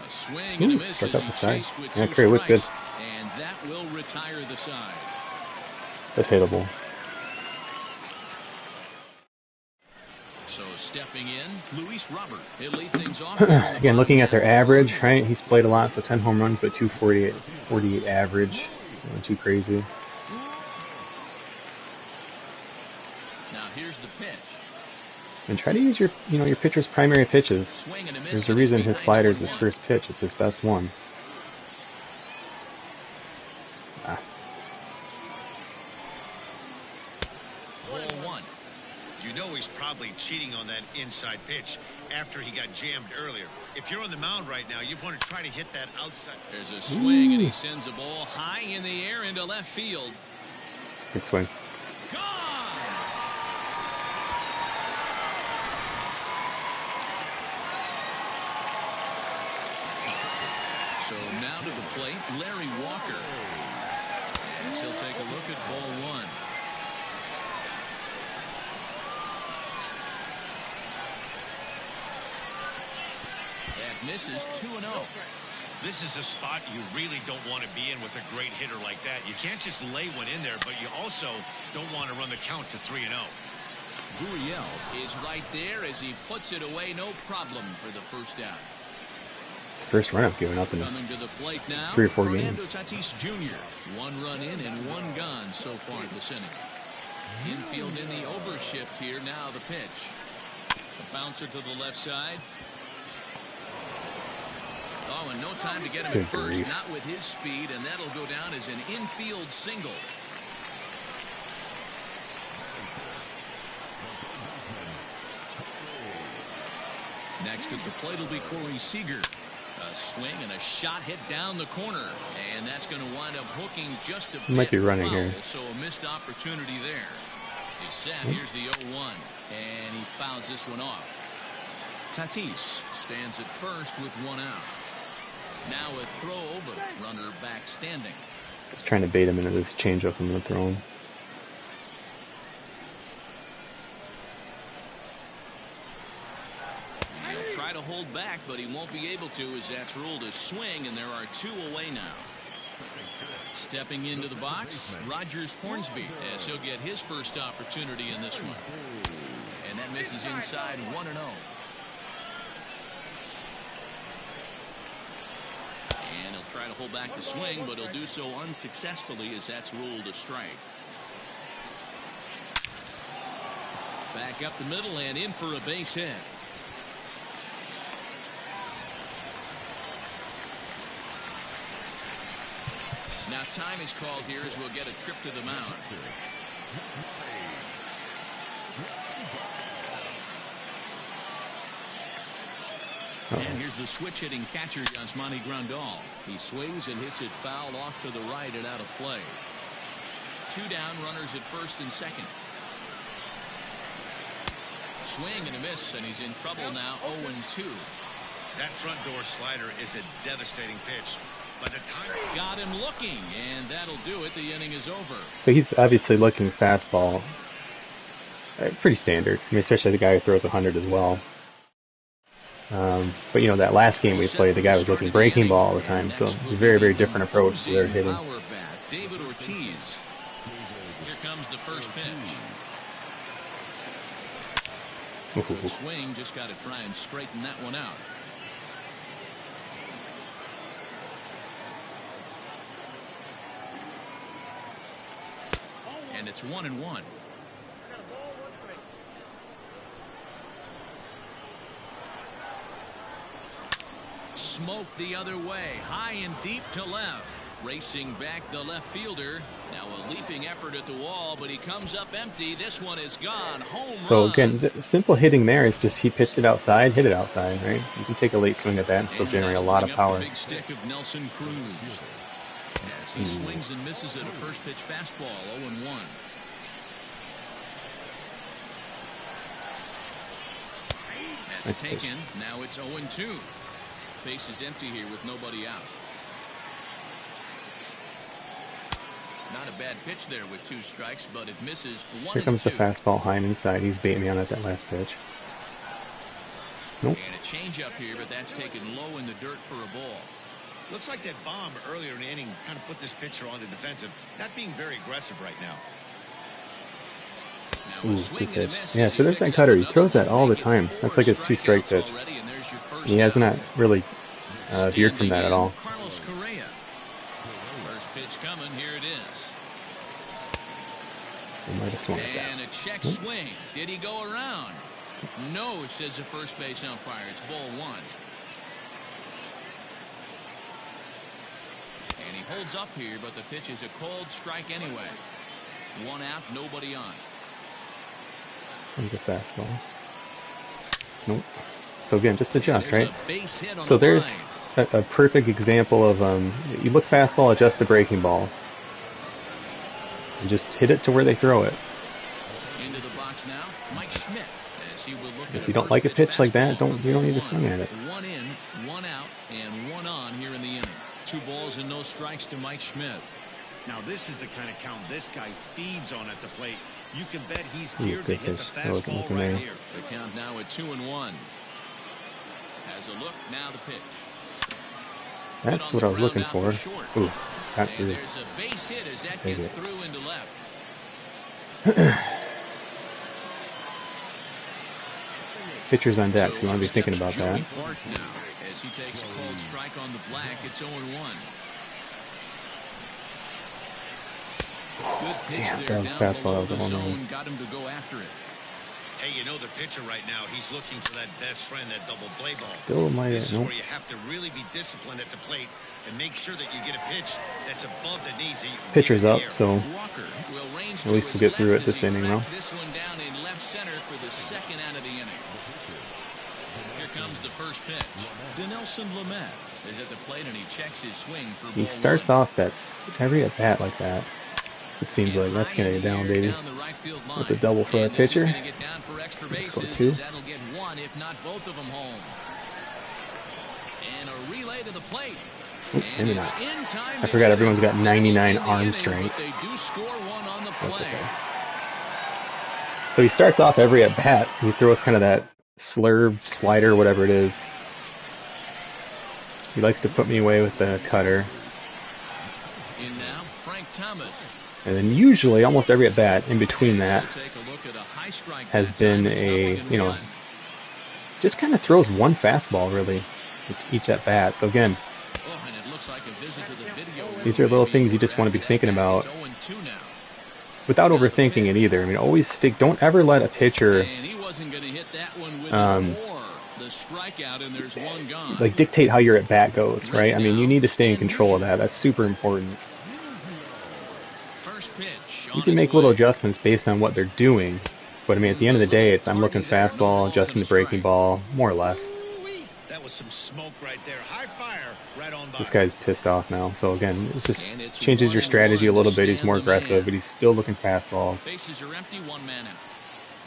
B: A swing and a
A: Ooh,
B: miss
A: struck
B: as
A: out
B: he
A: the side.
B: chased with
A: Yeah,
B: two
A: Kerwood's good.
B: strikes, and that will retire the side.
A: That's hittable.
B: So stepping in, Luis Robert. He'll lead things off. here in the
A: Again, looking at
B: bottom
A: their
B: half.
A: average, right? He's played a lot, so 10 home runs, but 248 average. Not too crazy.
B: Now here's the pitch.
A: And try to use your pitcher's primary pitches.
B: Swing and a miss.
A: There's a
B: It is
A: reason his
B: behind
A: slider is
B: 0-1.
A: his first pitch. It's his best one. Ah,
B: 0-1.
D: You know he's probably cheating on that inside pitch after he got jammed earlier. If you're on the mound right now, you want to try to hit that outside.
B: There's a swing, and he
A: Ooh.
B: sends a ball high in the air into left field.
A: good swing.
B: Gone! So now to the plate, Larry Walker. As he'll take a look at ball one. That misses 2-0.
D: This is a spot you really don't want to be in with a great hitter like that. You can't just lay one in there, but you also don't want to run the count to 3-0.
B: Gurriel is right there as he puts it away. No problem for the first out.
A: First run I've given up in
B: Coming to the plate now,
A: 3 or 4
B: Fernando
A: games.
B: Tatis Jr. 1 run in and 1 gone so far this inning. Infield in the overshift here. Now the pitch. The bouncer to the left side. Oh, and no time to get him
A: Good
B: at first.
A: grief.
B: Not with his speed, and that'll go down as an infield single. Next at the plate will be Corey Seager. A swing and a shot hit down the corner, and that's going to wind up hooking just a bit.
A: Might be running
B: foul,
A: here.
B: So a missed opportunity there. He's set. Here's the 0-1, and he fouls this one off. Tatis stands at first with one out. Now a throw over, runner back standing.
A: Just trying to bait him into this changeup I'm going to throw him.
B: He'll try to hold back, but he won't be able to, as that's ruled a swing, and there are two away now. Stepping into the box, Rogers Hornsby, as he'll get his first opportunity in this one. And that misses inside 1-0. And he'll try to hold back the swing, but he'll do so unsuccessfully, as that's ruled a strike. Back up the middle and in for a base hit. Now time is called here as we'll get a trip to the mound. And here's the switch-hitting catcher, Yasmani Grandal. He swings and hits it foul off to the right and out of play. Two down, runners at first and second. Swing and a miss, and he's in trouble now, 0-2.
D: That front door slider is a devastating pitch. By the time
B: got him looking, and that'll do it. The inning is over.
A: So he's obviously looking fastball. Pretty standard. I mean, especially the guy who throws 100 as well. But, you know, that last game we played, the guy was looking breaking ball all the time. So it's a very, very different approach to their hitting.
B: David Ortiz. Here comes the first pitch. The swing, just got to try and straighten that one out. And it's 1-1. Smoke the other way, high and deep to left. Racing back the left fielder. Now a leaping effort at the wall, but he comes up empty. This one is gone. Home run.
A: So again, simple hitting there is just he pitched it outside, hit it outside, right? You can take a late swing at that and still generate a lot of power.
B: Big stick of Nelson Cruz. As he swings and misses at a first pitch fastball, 0-1. That's taken. Now it's 0-2. Base is empty here with nobody out. Not a bad pitch there with two strikes, but it misses 1-2.
A: Here comes the fastball high and inside. He's baiting me on at that last pitch. Nope.
B: And a changeup here, but that's taken low in the dirt for a ball.
D: looks like that bomb earlier in the inning kind of put this pitcher on the defensive, not being very aggressive right now.
A: Ooh, good pitch. Yeah, so there's that cutter. He throws that all the time. That's like his two-strike pitch. He has not really veered from that at all.
B: First pitch coming. Here it is.
A: He might have swung at that.
B: And a check swing. Did he go around? No, says the first base umpire. It's ball one. And he holds up here, but the pitch is a called strike anyway. One out, nobody on.
A: Comes a fastball. Nope. So again, just adjust, right? So there's a perfect example of you look fastball, adjust the breaking ball, and just hit it to where they throw it.
B: Into the box now, Mike Schmidt. As he will look at
A: if you don't like a pitch like that, you don't need to swing at it.
B: One in, one out, and one on here in the inning. 2 balls and no strikes to Mike Schmidt.
D: Now this is the kind of count this guy feeds on at the plate. You can bet he's geared to hit the fastball right here.
B: The count now at 2-1. Has a look, now the pitch.
A: That's what I was looking for. Ooh, got through.
B: There's a base hit as that gets through into left.
A: Pitcher's on deck, so you want to be thinking about that.
B: As he takes a cold strike on the black, it's 0-1. Good pitch
A: Damn,
B: there,
A: that was fastball. That was a home run.
B: got him to go after it.
D: Hey, you know the pitcher right now, he's looking for that best friend, that double play ball.
A: Still might
D: this is where you have to really be disciplined at the plate and make sure that you get a pitch that's above the knees.
A: Pitcher's up, so
B: at
A: least we'll get through it this inning, though.
B: This one down in left center for the second out of the inning. Here comes the first pitch. Dinelson Lamet is at the plate and he checks his swing for
A: He
B: ball
A: starts
B: one.
A: off every at bat like that. It seems like that's gonna get down, baby.
B: Down the right field line.
A: With a double for our
B: And this is
A: pitcher.
B: gonna get down for extra
A: Let's go
B: bases,
A: 2.
B: as that'll get one, if not both of them home. And a relay to the plate. And it's in time.
A: I forgot everyone's got 99
B: in the
A: arm
B: inning,
A: strength.
B: but they do score one on the
A: That's
B: play.
A: okay. So he starts off every at bat. He throws kind of that slurve, slider, whatever it is. He likes to put me away with the cutter.
B: In now, Frank Thomas.
A: And then usually, almost every at bat in between that
B: So take a look at a high strike
A: has
B: that
A: been
B: time. It's
A: a,
B: 0-1.
A: just kind of throws one fastball really each at bat. So again,
B: Oh, and it looks like a visit to the video
A: these are little
B: maybe.
A: things you just want to be thinking about
B: It's 0-2 now.
A: without overthinking it either. I mean, always don't ever let a pitcher
B: And he wasn't going to hit that one with the strikeout, and there's one gone.
A: like dictate how your at bat goes, right? I mean, you need to stay in control of that. That's super important.
B: First pitch.
A: You can make little adjustments based on what they're doing, but I mean, at the end of the day, I'm looking fastball, adjusting the breaking ball, more or less.
D: That was some smoke right there. High fire right on by.
A: This guy's pissed off now. So again, it just changes your strategy a little bit. He's more aggressive, but he's still looking fastballs.
B: Bases are empty, one man out.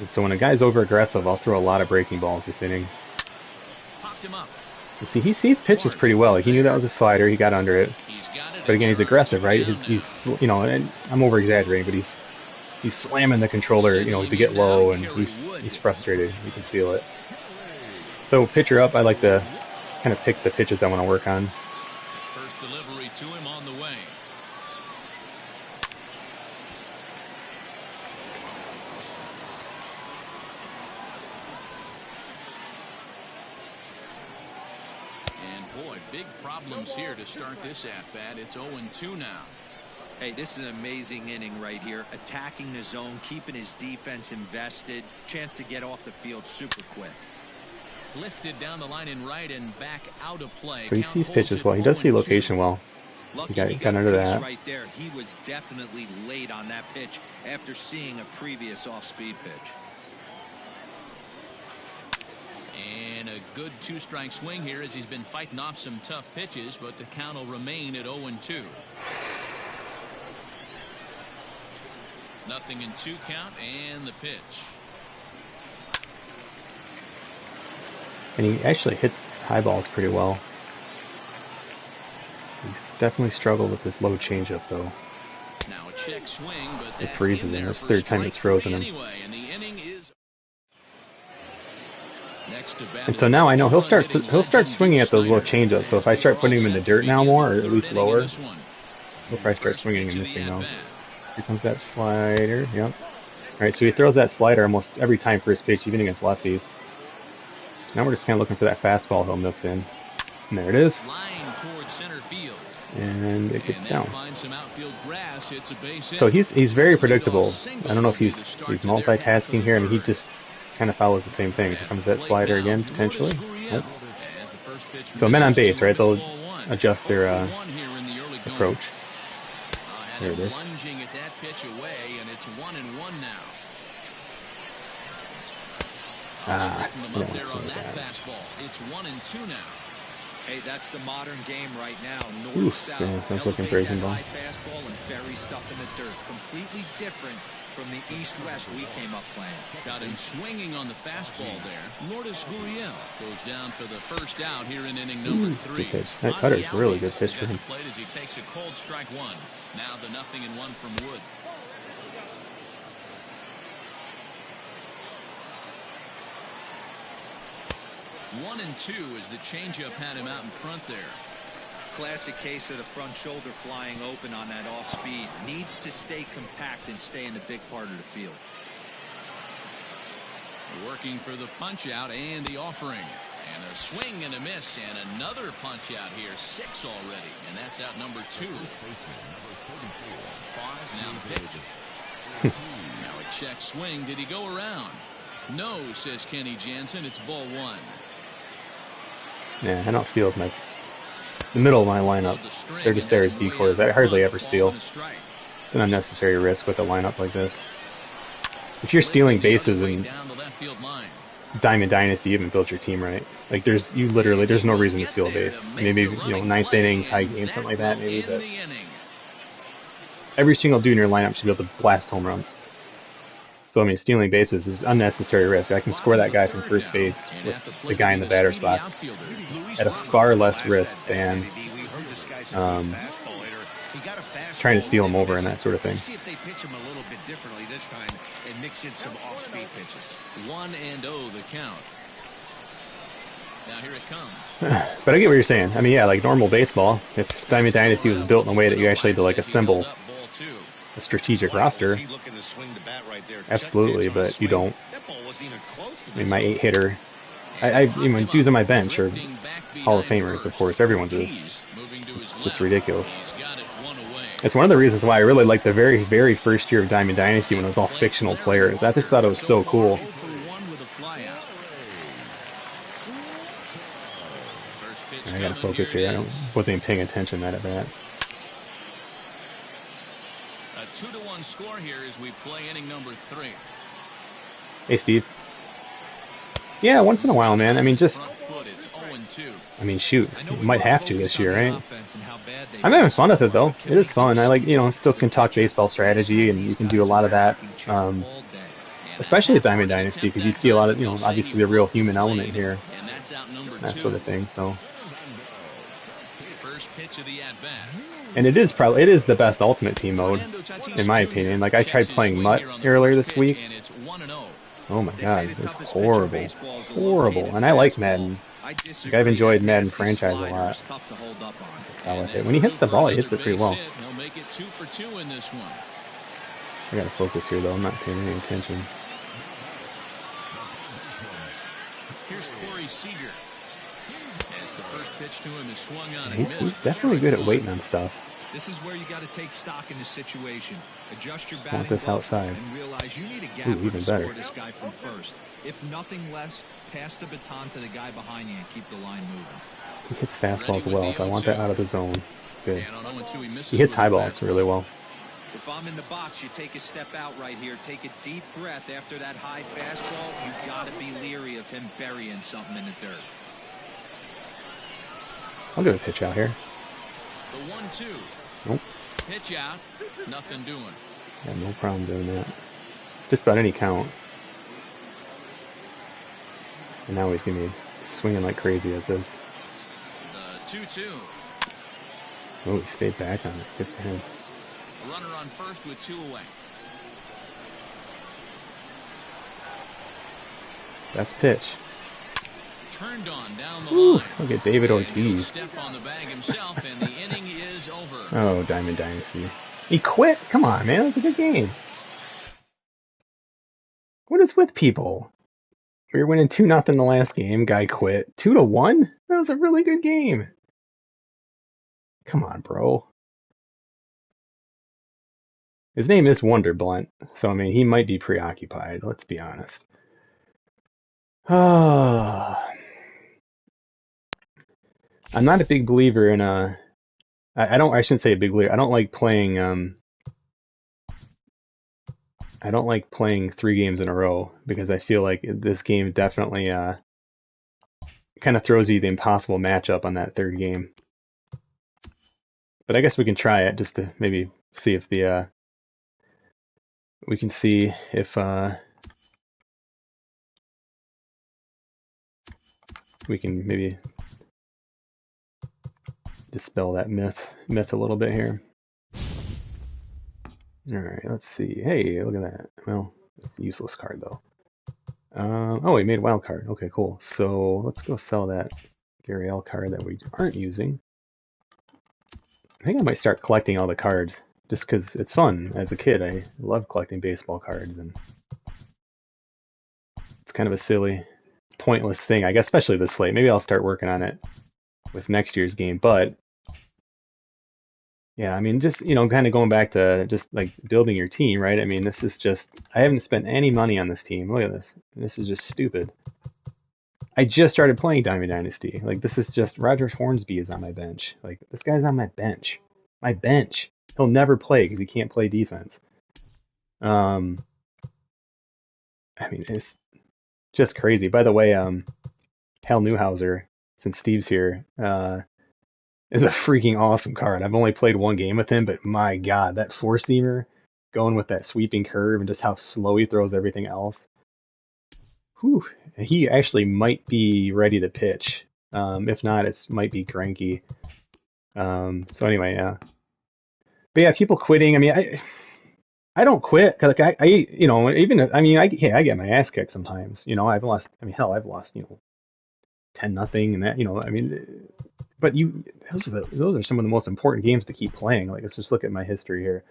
A: And so when a guy's over aggressive, I'll throw a lot of breaking balls this inning.
B: Popped him up.
A: You see, he sees pitches pretty well. Like, he knew that was a slider. He got under it.
B: He's got it.
A: But again, he's aggressive, right? He's and I'm over exaggerating, but he's slamming the controller, to get low, and he's frustrated. You can feel it. So pitcher up, I like to kind of pick the pitches I want to work on.
B: First delivery to him on the way. And boy, big problems here to start this at-bat. It's 0-2 now.
C: Hey, this is an amazing inning right here. Attacking the zone, keeping his defense invested. Chance to get off the field super quick.
B: Lifted down the line in right and back out of play.
A: So he
B: Count
A: sees
B: holds
A: pitches
B: it
A: well. He does see
B: 0-2.
A: location well.
C: Lucky
A: He
C: he
A: got
C: got
A: under
C: a piece
A: that.
C: right there. He was definitely late on that pitch after seeing a previous off-speed pitch.
B: And a good two-strike swing here as he's been fighting off some tough pitches, but the count will remain at 0-2. Nothing in 2 count, and the pitch.
A: And he actually hits high balls pretty well. He's definitely struggled with this low changeup, though.
B: Now a check swing, but
A: It
B: that's
A: freezes
B: in
A: him.
B: there
A: That's
B: for
A: the third time
B: strike
A: it's frozen
B: 3
A: him.
B: anyway, and the inning is next to bat.
A: And so now I know he'll start swinging at those low changeups. So if I start putting him in the dirt now more, or at least lower, he'll probably start swinging and missing those. Here comes that slider. Yep. Alright, so he throws that slider almost every time for his pitch, even against lefties. Now we're just kind of looking for that fastball he'll mix in. And there it is.
B: Line towards center field.
A: And it gets down.
B: Finds some outfield grass. It's a base hit.
A: So he's very predictable. I don't know if he's multitasking here. I mean, he just kind of follows the same thing. Here comes that slider again, potentially. Yep. So men on base, right? They'll adjust their approach. There it is.
B: Lunging at that pitch away, and it's 1-1 now. Striking them up there on that fastball. It's 1-2 now.
C: Hey, that's the modern game right now.
A: Oof,
C: North-south,
A: yeah, that's looking
C: elevate
A: crazy,
C: that
A: ball.
C: high fastball and bury stuff in the dirt. Completely different from the east-west we came up playing.
B: Got him swinging on the fastball there. Lourdes Gurriel goes down for the first out here in inning number 3.
A: Good pitch. That cutter's really good pitch for him.
B: Plate as he takes a cold strike 1. Now the 0-1 from Wood. One and two as the changeup had him out in front there.
C: Classic case of the front shoulder flying open on that off speed. Needs to stay compact and stay in the big part of the field.
B: Working for the punch out and the offering. And a swing and a miss and another punch out here. 6 already. And that's out number 2. Pause, now the pitch. Now a check swing. Did he go around? No, says Kenny Jansen. It's ball 1.
A: Yeah, I don't steal the middle of my lineup. They're just there as decoys. I hardly ever steal. It's an unnecessary risk with a lineup like this. If you're stealing bases and Diamond Dynasty, you haven't built your team right. Like there's no reason to steal a base. Maybe, ninth inning, tie game, something like that, maybe, but every single dude in your lineup should be able to blast home runs. So, I mean, stealing bases is unnecessary risk. I can score that guy from first base with the guy in the batter's box at a far less risk than trying to steal him over and that sort of thing.
D: See if they pitch him a little bit differently this time and mix in some off-speed pitches.
B: 1-0 the count. Now here it comes.
A: But I get what you're saying. I mean, yeah, like normal baseball, if Diamond Dynasty was built in a way that you actually had to like assemble a strategic roster, absolutely, but you don't. I mean, my 8-hitter, dudes on my bench are Hall of Famers, of course. Everyone's is. It's just ridiculous. It's one of the reasons why I really liked the very, very first year of Diamond Dynasty when it was all fictional players. I just thought it was so cool. I gotta focus here. I wasn't even paying attention that at that.
B: A 2-1 score here as we play inning number 3.
A: Hey, Steve. Yeah, once in a while, man. I mean, just... I mean, shoot. You might have to this year, right? I'm having fun with it, though. It is fun. I like, still can talk baseball strategy, and you can do a lot of that. Especially at Diamond Dynasty, because you see a lot of, obviously the real human element here. That sort of thing, so... And it is the best Ultimate Team mode, in my opinion. Like, I tried playing Mutt earlier this week. Oh my god, it's horrible. Horrible. And I like Madden. Like, I've enjoyed Madden franchise a lot. When he hits the ball, he hits it pretty well. I gotta focus here, though. I'm not paying any attention.
B: Here's Corey Seager. As the first pitch to him is swung on
A: He's definitely good at waiting on stuff.
C: This is where you got to take stock in the situation. Adjust your
A: batting this outside.
C: And realize you need a gap
A: even
C: to
A: better.
C: score this guy from first. If nothing less, pass the baton to the guy behind you and keep the line moving.
A: He hits fastballs well, so I want that out of the zone. Good. He hits high balls really well.
C: If I'm in the box, you take a step out right here. Take a deep breath after that high fastball. You got to be leery of him burying something in the dirt.
A: I'll do a pitch out here.
B: The 1-2.
A: Nope.
B: Pitch out. Nothing doing.
A: Yeah, no problem doing that. Just about any count. And now he's going to be swinging like crazy at this.
B: The 2-2.
A: Oh, he stayed back on it. Good for him.
B: Runner on first with 2 away.
A: Best pitch.
B: Turned on down the line.
A: Look at David Ortiz.
B: Step on the bag himself, and the inning is over.
A: Oh, Diamond Dynasty. He quit? Come on, man. It was a good game. What is with people? We were winning 2-0 the last game. Guy quit. 2-1? That was a really good game. Come on, bro. His name is Wonderblunt, so I mean, he might be preoccupied. Let's be honest. I'm not a big believer in I shouldn't say a big believer. I don't like playing 3 games in a row because I feel like this game definitely kind of throws you the impossible matchup on that 3rd game. But I guess we can try it just to maybe see if we can see if we can maybe dispel that myth a little bit here. Alright, let's see. Hey, look at that. Well, it's a useless card though. Oh, we made a wild card. Okay, cool. So let's go sell that Gary L card that we aren't using. I think I might start collecting all the cards just because it's fun. As a kid, I loved collecting baseball cards, and it's kind of a silly, pointless thing, I guess, especially this late. Maybe I'll start working on it with next year's game, but yeah, I mean, just, kind of going back to just like building your team, right? I mean, this is just, I haven't spent any money on this team. Look at this. This is just stupid. I just started playing Diamond Dynasty. Like, this is just, Roger Hornsby is on my bench. Like, this guy's on my bench. My bench. He'll never play because he can't play defense. I mean, just crazy. By the way, Hal Newhouser, since Steve's here, is a freaking awesome card. I've only played one game with him, but my God, that four seamer going with that sweeping curve and just how slow he throws everything else. Whew, he actually might be ready to pitch. If not, it might be Granky. So anyway, yeah. But yeah, people quitting. I mean, I don't quit because like I you know even I mean I get my ass kicked sometimes. You know I've lost. I mean hell I've lost 10-0 and that I mean but those are some of the most important games to keep playing. Like let's just look at my history here.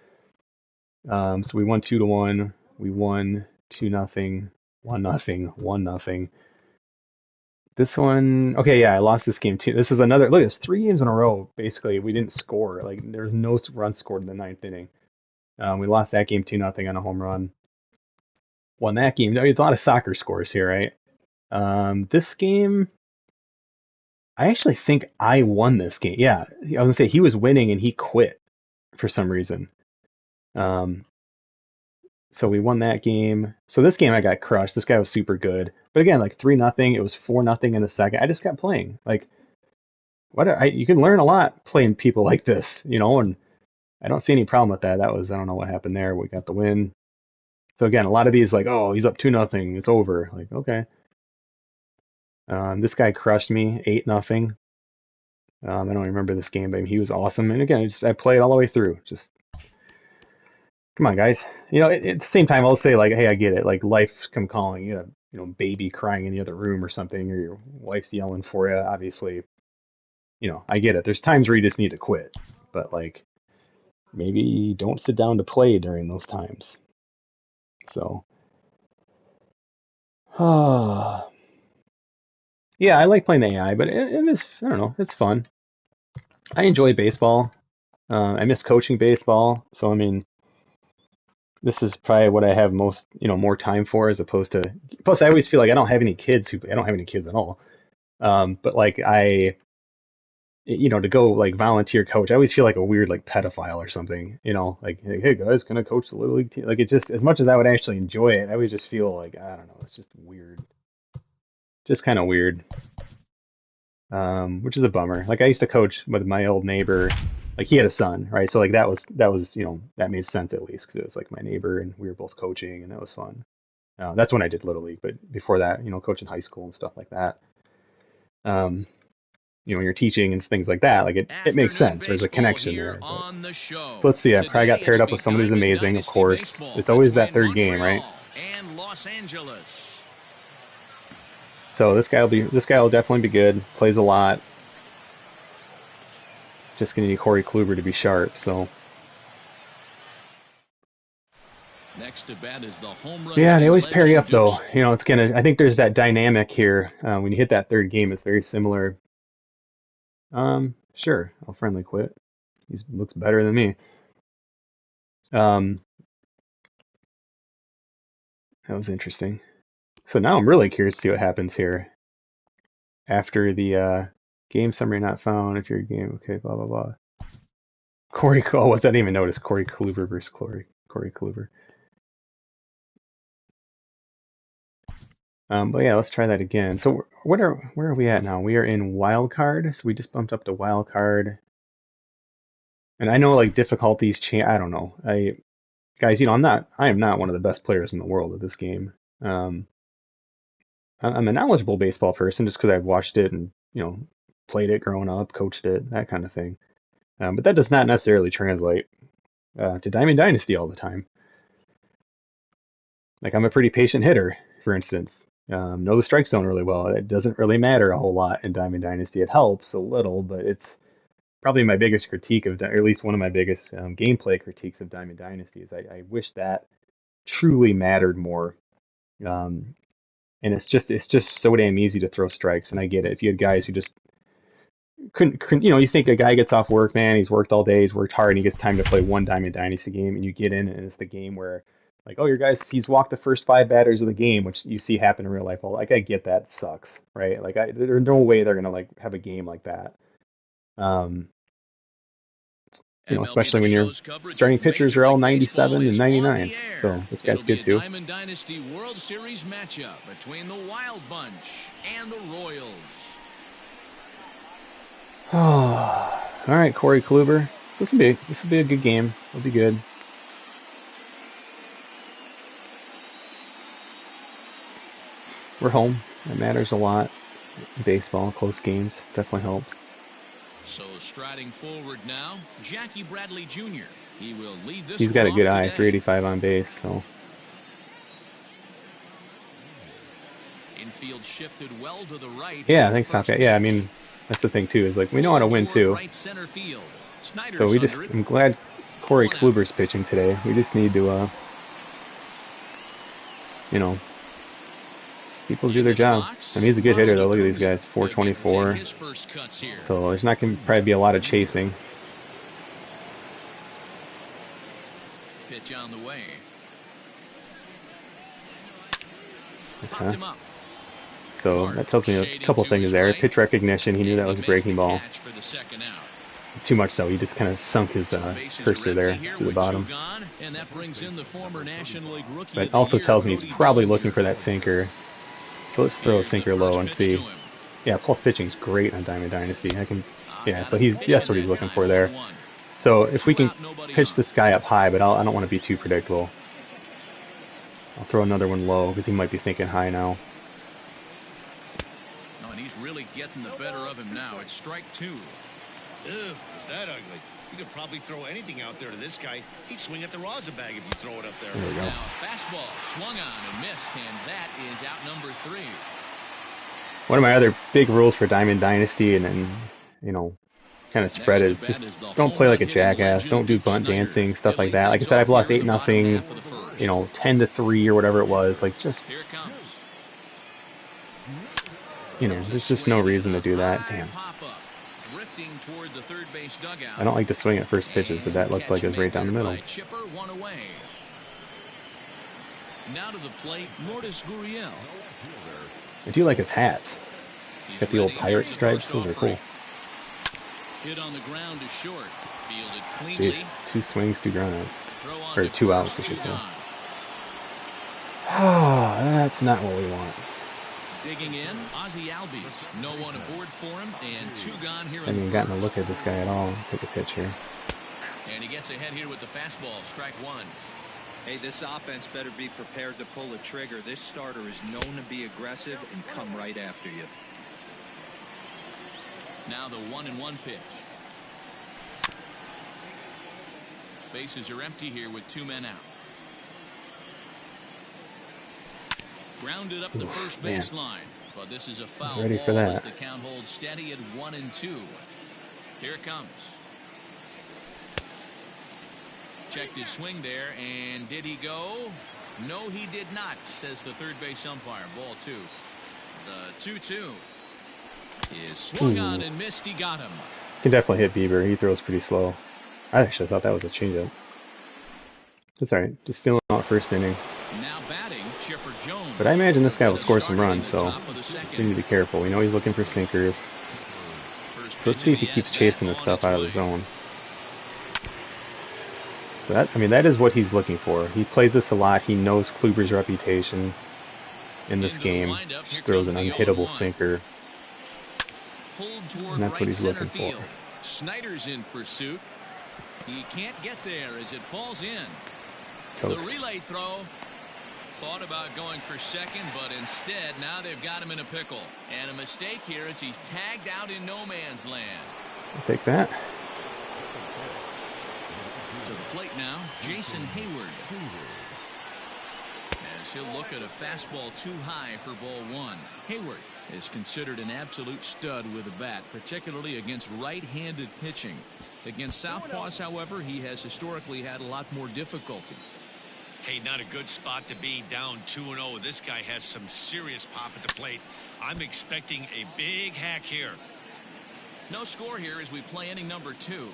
A: So we won 2-1. We won 2-0, 1-0, 1-0. This one, okay, yeah, I lost this game too. This is another look. It's 3 games in a row. Basically, we didn't score. Like there's no runs scored in the ninth inning. We lost that game 2-0 on a home run. Won that game. There's a lot of soccer scores here, right? This game, I actually think I won this game. Yeah, I was gonna say he was winning and he quit for some reason. So we won that game. So this game I got crushed. This guy was super good. But again, like 3-0. It was 4-0 in the second. I just kept playing. Like you can learn a lot playing people like this, and I don't see any problem with that. I don't know what happened there. We got the win. So again, a lot of these like, oh, he's up 2-0. It's over. Like, okay. This guy crushed me 8-0. I don't remember this game, but he was awesome. And again, I played all the way through. Just come on, guys. At the same time, I'll say like, hey, I get it. Like life's come calling. You have, baby crying in the other room or something, or your wife's yelling for you. Obviously, I get it. There's times where you just need to quit, but like maybe don't sit down to play during those times. So, yeah, I like playing the AI, but it is, I don't know, it's fun. I enjoy baseball. I miss coaching baseball. So, I mean, this is probably what I have most, more time for as opposed to, plus I always feel like I don't have any kids I don't have any kids at all. But like to go like volunteer coach, I always feel like a weird like pedophile or something, like, hey guys, can I coach the little league team? Like it just, as much as I would actually enjoy it, I would just feel like, I don't know, it's just weird. Just kind of weird. Which is a bummer. Like I used to coach with my old neighbor, like he had a son, right? So like that was that made sense at least because it was like my neighbor and we were both coaching and that was fun. That's when I did little league, but before that, coaching high school and stuff like that. When you're teaching and things like that, like it makes
B: Afternoon
A: sense. There's a
B: baseball
A: connection
B: here
A: there.
B: on the show.
A: So let's see. I probably got
B: Today
A: paired
B: it'll
A: up
B: be
A: with somebody who's
B: Diamond
A: amazing, of
B: Dynasty
A: course.
B: baseball
A: It's always that
B: between
A: third game, right?
B: Montreal and Los Angeles.
A: So this guy will definitely be good. Plays a lot. Just gonna need Corey Kluber to be sharp. So
B: Next to bat is the home run.
A: yeah, they always pair you
B: legend
A: up though.
B: Deuce.
A: It's gonna. I think there's that dynamic here. When you hit that third game, it's very similar. Sure, I'll friendly quit. He looks better than me. That was interesting. So now I'm really curious to see what happens here after the game summary not found. If your game, okay, blah blah blah. Corey, oh, what's that? I didn't even notice Corey Kluber versus Corey Kluber. But yeah, let's try that again. So where are we at now? We are in wild card. So we just bumped up to wild card. And I know like difficulties change. I don't know. Guys, I am not one of the best players in the world at this game. I'm a knowledgeable baseball person just because I've watched it and played it growing up, coached it, that kind of thing. But that does not necessarily translate to Diamond Dynasty all the time. Like I'm a pretty patient hitter, for instance. Know the strike zone really well. It doesn't really matter a whole lot in Diamond Dynasty. It helps a little, but it's probably my biggest critique or at least one of my biggest gameplay critiques of Diamond Dynasty is I wish that truly mattered more. And it's just so damn easy to throw strikes. And I get it. If you had guys who just couldn't you think a guy gets off work, man, he's worked all day, he's worked hard, and he gets time to play one Diamond Dynasty game, and you get in, and it's the game where, like, oh, he's walked the first 5 batters of the game, which you see happen in real life. Well, like, I get that it sucks, right? Like, there's no way they're gonna like have a game like that. You know,
B: MLB
A: especially
B: The
A: when your
B: Show's coverage
A: starting
B: of
A: pitchers
B: Major
A: are all
B: League Baseball
A: 97 and
B: is on
A: 99.
B: the air.
A: So this guy's
B: It'll be
A: good
B: a
A: too.
B: Diamond Dynasty World Series matchup between the Wild Bunch and the Royals.
A: All right, Corey Kluber. So this will be a good game. It'll be good. We're home. That matters a lot. Baseball, close games, definitely helps.
B: So striding forward now, Jackie Bradley Jr. He will lead this.
A: He's got a good eye,
B: today.
A: 385 on base. So
B: Infield shifted well to the right.
A: yeah, thanks, Top Guy. Yeah, I mean that's the thing too. Is like we know how to win too.
B: Right center field.
A: So we just. I'm glad Corey Kluber's pitching today. We just need to, you know, people do their job. I mean, he's a good hitter though. Look at these guys, 424. So there's not going to probably be a lot of chasing.
B: Pitch on the way.
A: Okay. So that tells me a couple things there. Pitch recognition. He knew that was a breaking ball. Too much so. He just kind of sunk his cursor there to the bottom. But it also tells me he's probably looking for that sinker. So let's throw a sinker low and see. Yeah, pulse pitching's great on Diamond Dynasty. Yeah, so that's what he's looking for there. So if we can pitch this guy up high, but I don't want to be too predictable. I'll throw another one low because he might be thinking high now.
B: No, and he's really getting the better of him now. It's strike two.
D: Ew, is that ugly? You could probably throw anything out there to this guy. He'd swing at the rosin bag if you throw it up there.
A: There we go.
B: Now, fastball swung on and missed, and that is out number 3.
A: One of my other big rules for Diamond Dynasty and you know, kind of spread is just don't play like a jackass. Don't do bunt dancing, stuff like that. Like I said, I've lost 8-0, you know, 10-3 or whatever it was. Like just, you know, there's just no reason to do that. Damn. I don't like to swing at first pitches, but that looked like it was right down the middle.
B: Now to the plate, Lourdes Gurriel.
A: I do like his hats. Got the old pirate stripes. Those are cool.
B: Hit on the ground is short. Fielded cleanly.
A: Jeez, 2 swings, 2 groundouts. Or 2 outs, I should say. Ah, that's not what we want.
B: Digging in, Ozzie Albies. No one aboard for him, and 2 gone here.
A: I haven't even gotten a look at this guy at all. Take a pitch here.
B: And he gets ahead here with the fastball. Strike 1.
C: Hey, this offense better be prepared to pull a trigger. This starter is known to be aggressive and come right after you.
B: Now the 1-1 pitch. Bases are empty here with 2 men out. Grounded up the first baseline, but this is a foul
A: ready
B: ball
A: for that.
B: as the count holds steady at 1-2. Here it comes. Checked his swing there, and did he go? No, he did not, says the third base umpire. Ball 2. The 2-2 is swung on and missed. He got him.
A: Can definitely hit Bieber. He throws pretty slow. I actually thought that was a changeup. That's alright. Just feeling out first inning.
B: Now batting, Chipper Jones.
A: But I imagine this guy will score some runs, so we need to be careful. We know he's looking for sinkers. So let's see if he keeps chasing this stuff out of the zone. So that, I mean, that is what he's looking for. He plays this a lot. He knows Kluber's reputation in this game. Just throws an unhittable sinker. And that's what he's looking for.
B: Snyder's in pursuit. He can't get there as it falls in.
A: Coast.
B: The relay throw. Thought about going for second, but instead now they've got him in a pickle. And a mistake here as he's tagged out in no man's land.
A: I'll take that.
B: To the plate now, Jason Hayward. As he'll look at a fastball too high for ball 1. Hayward is considered an absolute stud with a bat, particularly against right-handed pitching. Against southpaws, however, he has historically had a lot more difficulty.
D: Hey, not a good spot to be, down 2-0. This guy has some serious pop at the plate. I'm expecting a big hack here.
B: No score here as we play inning number 2.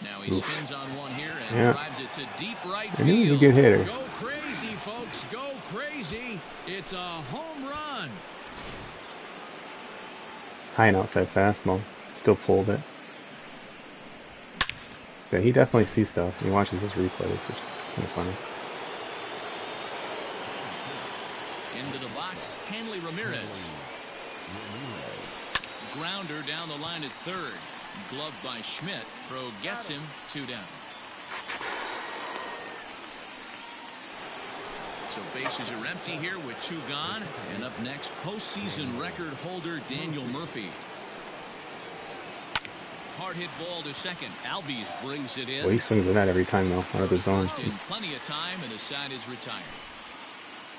B: Now he spins on one here and drives it to deep right field.
A: He's a good hitter.
B: Go crazy, folks. Go crazy. It's a home run.
A: High and outside fastball. Still pulled it. So he definitely sees stuff. He watches his replays, which is kind of funny.
B: Into the box, Hanley Ramirez. Grounder down the line at third. Gloved by Schmidt. Throw gets him. 2 down. So bases are empty here with 2 gone. And up next, postseason record holder Daniel Murphy. Hard hit ball to second. Albies brings it in.
A: Well, he swings the net every time though, out of the zone.
B: In plenty of time, and the side is retired.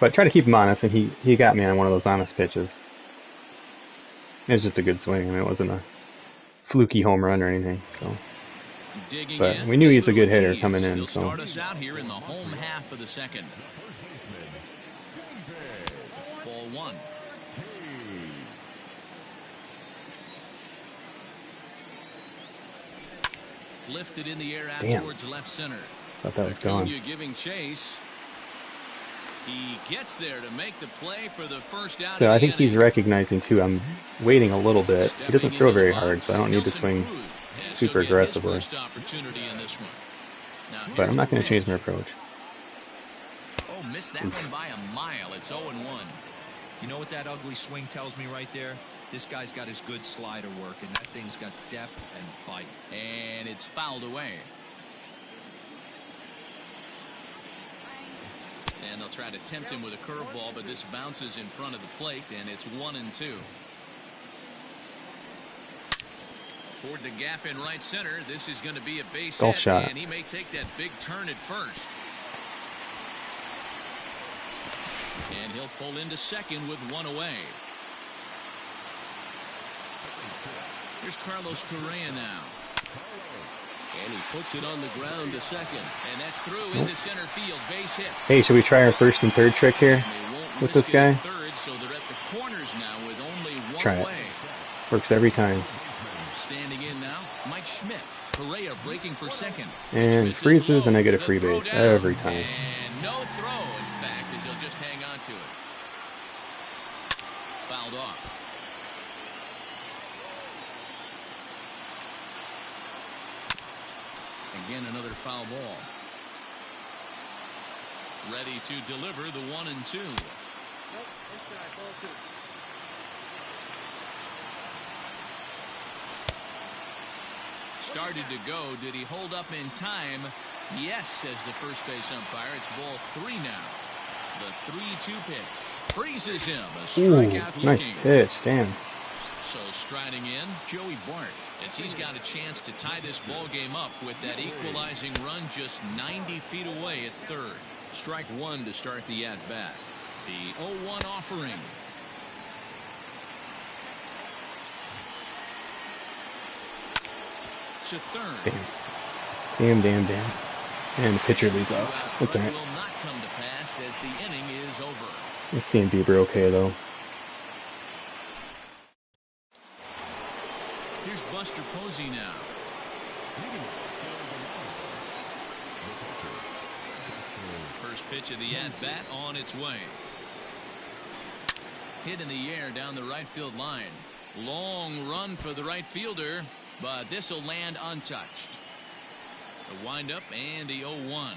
A: But try to keep him honest, and he got me on one of those honest pitches. It was just a good swing. I mean, it wasn't a fluky home run or anything. So, but we knew he's a good hitter coming in.
B: He'll
A: so
B: start us out here in the home half of the second. Ball 1. Lifted in the air out towards left center.
A: Thought that was gone.
B: Giving chase. He gets there to make the play for the first out.
A: So I think he's recognizing too. I'm waiting a little bit. He doesn't throw very hard, so I don't need to swing super aggressively. But I'm not going to change my approach.
B: Oh, missed that one by a mile. It's 0-1.
C: You know what that ugly swing tells me right there? This guy's got his good slider working. That thing's got depth and bite.
B: And it's fouled away. And they'll try to tempt him with a curveball, but this bounces in front of the plate, and it's 1-2. Toward the gap in right center. This is going to be a base hit,
A: shot.
B: And he may take that big turn at first. And he'll pull into second with 1 away. Here's Carlos Correa now. And he puts it on the ground to second. And that's through into center field. Base hit.
A: Hey, should we try our first and third trick here with this guy?
B: Third, so they're at the corners now with only 1
A: try
B: away.
A: it. Works every time.
B: Standing in now, Mike Schmidt. Correa breaking for second.
A: And freezes, and I get a free base every time.
B: And no throw, in fact, as he'll just hang on to it. Fouled off. Again, another foul ball. Ready to deliver the 1-2. Started to go. Did he hold up in time? Yes, says the first base umpire. It's ball 3 now. The 3-2 pitch. Freezes him. A strikeout.
A: Nice pitch. Damn.
B: So striding in, Joey Bart, as he's got a chance to tie this ball game up with that equalizing run just 90 feet away at third. Strike 1 to start the at-bat. The 0-1 offering. To third.
A: Damn. And the pitcher leads off. That's all right.
B: Will not come to pass as the inning is over.
A: I'm seeing Bieber okay though.
B: Here's Buster Posey now. First pitch of the at-bat on its way. Hit in the air down the right field line. Long run for the right fielder, but this will land untouched. The windup and the 0-1.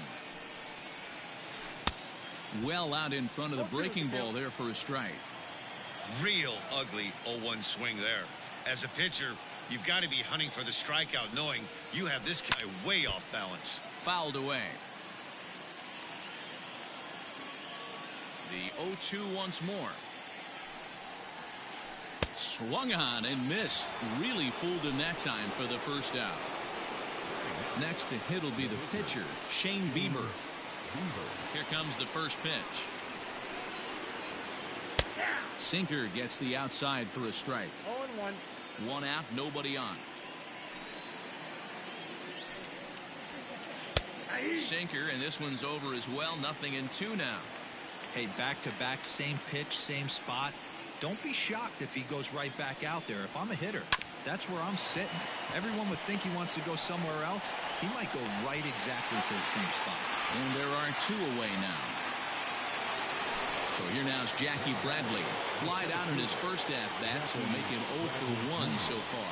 B: Well out in front of the breaking ball there for a strike.
D: Real ugly 0-1 swing there. As a pitcher, you've got to be hunting for the strikeout, knowing you have this guy way off balance.
B: Fouled away. The 0-2 once more. Swung on and missed. Really fooled him that time for the first out. Next to hit will be the pitcher, Shane Bieber. Here comes the first pitch. Sinker gets the outside for a strike.
E: 0-1.
B: 1 out, nobody on. Sinker, and this one's over as well. 0-2 now.
C: Hey, back-to-back, same pitch, same spot. Don't be shocked if he goes right back out there. If I'm a hitter, that's where I'm sitting. Everyone would think he wants to go somewhere else. He might go right exactly to the same spot.
B: And there are 2 away now. So here now is Jackie Bradley. Flied out in his first at-bat, so make him 0 for 1 so far.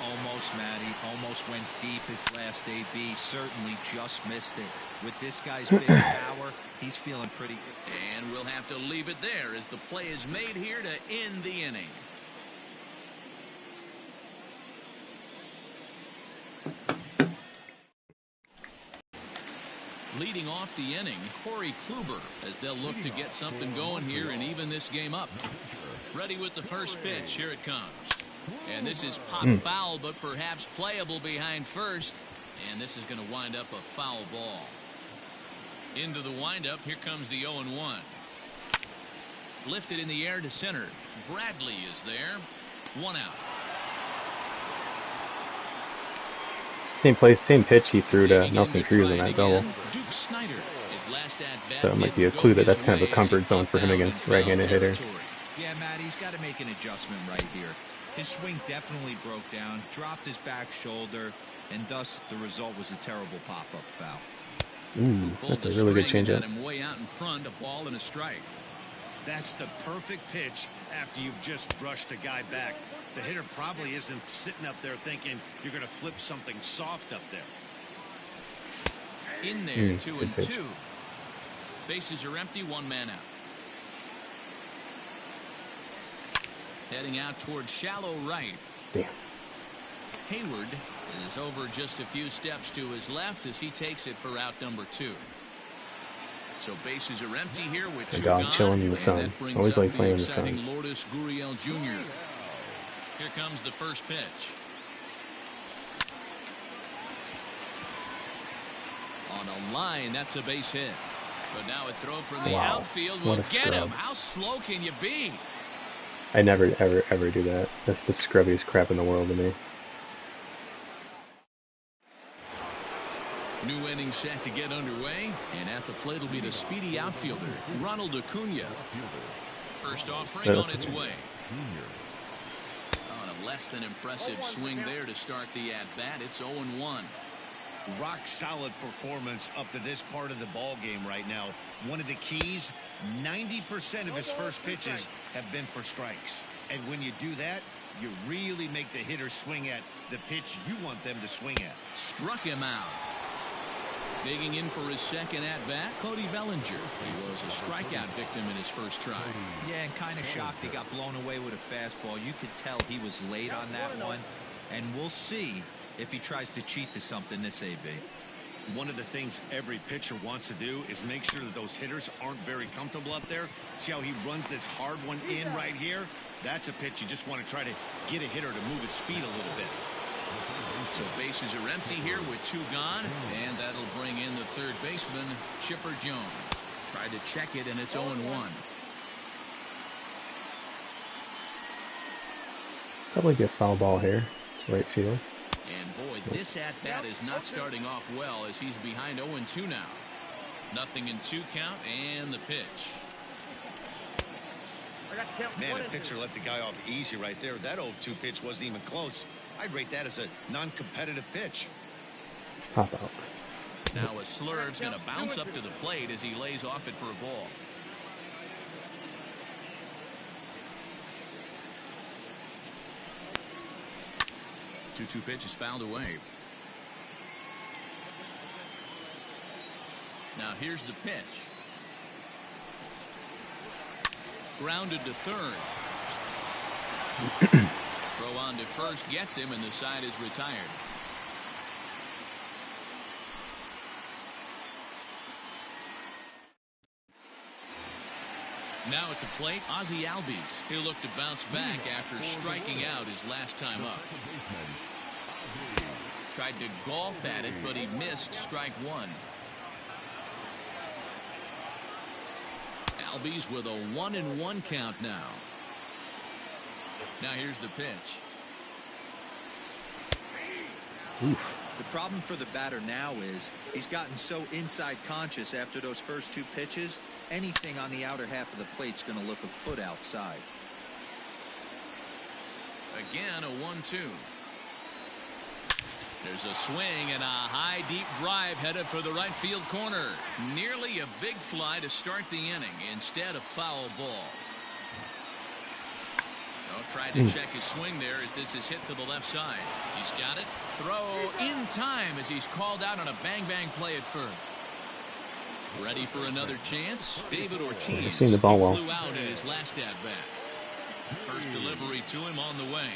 C: Almost, Matty. Almost went deep his last AB. Certainly just missed it. With this guy's big power, he's feeling pretty good.
B: And we'll have to leave it there as the play is made here to end the inning. Leading off the inning, Corey Kluber, as they'll look to get something going here and even this game up. Ready with the first pitch. Here it comes. And this is pop foul, but perhaps playable behind first. And this is going to wind up a foul ball. Into the windup. Here comes the 0-1. Lifted in the air to center. Bradley is there. 1 out.
A: Same place, same pitch he threw to Nelson Cruz in that double. So it might be a clue that that's kind of a comfort zone for him against right-handed hitters.
C: Yeah, Matt, he's got to make an adjustment right here. His swing definitely broke down, dropped his back shoulder, and thus the result was a terrible pop-up foul.
A: Ooh, that's a really good changeup.
B: Way out in front, a ball and a strike.
D: That's the perfect pitch after you've just brushed a guy back. The hitter probably isn't sitting up there thinking you're going to flip something soft up there.
B: In there, 2-2. Bases are empty, 1 man out. Heading out towards shallow right.
A: Damn.
B: Hayward is over just a few steps to his left as he takes it for out number 2. So bases are empty here with 2
A: dog
B: gone.
A: chilling in the sun. Always like playing in the sun.
B: Exciting Lourdes Gurriel Jr. Here comes the first pitch. On a line, that's a base hit. But now a throw from the outfield will get him. How slow can you be?
A: I never, ever do that. That's the scrubbiest crap in the world to me.
B: New inning set to get underway, and at the plate will be the speedy outfielder, Ronald Acuna. First offering on its way. On a less than impressive swing there to start the at-bat. It's 0-1.
D: Rock solid performance up to this part of the ball game right now. One of the keys, 90% of his first pitches have been for strikes. And when you do that, you really make the hitter swing at the pitch you want them to swing at.
B: Struck him out. Digging in for his second at-bat, Cody Bellinger. He was a strikeout victim in his first try.
C: Yeah, and kind of shocked he got blown away with a fastball. You could tell he was late on that one. And we'll see if he tries to cheat to something this AB.
D: One of the things every pitcher wants to do is make sure that those hitters aren't very comfortable up there. See how he runs this hard one in right here? That's a pitch you just want to try to get a hitter to move his feet a little bit.
B: So bases are empty here with 2 gone, and that'll bring in the third baseman, Chipper Jones. Tried to check it, and it's 0-1.
A: Probably get foul ball here, right field.
B: And boy, this at-bat is not starting off well as he's behind 0-2 now. Nothing in 2 count, and the pitch.
D: Man, a pitcher let the guy off easy right there. That 0-2 pitch wasn't even close. I'd rate that as a non-competitive pitch.
A: Pop out.
B: Now a slurve's going to bounce up to the plate as he lays off it for a ball. Two pitch is fouled away. Now here's the pitch. Grounded to third. Throw on to first gets him, and the side is retired. Now at the plate, Ozzie Albies. He'll look to bounce back after striking out his last time up. Tried to golf at it, but he missed strike 1. Albies with a 1-1 count now. Now here's the pitch.
A: Oof.
C: The problem for the batter now is he's gotten so inside conscious after those first 2 pitches. Anything on the outer half of the plate's going to look a foot outside.
B: Again, a 1-2. There's a swing and a high deep drive headed for the right field corner. Nearly a big fly to start the inning. Instead, a foul ball. Oh, tried to check his swing there as this is hit to the left side. He's got it. Throw in time as he's called out on a bang-bang play at first. Ready for another chance? David Ortiz
A: Seeing the ball well.
B: flew out in his last at-bat. First delivery to him on the way.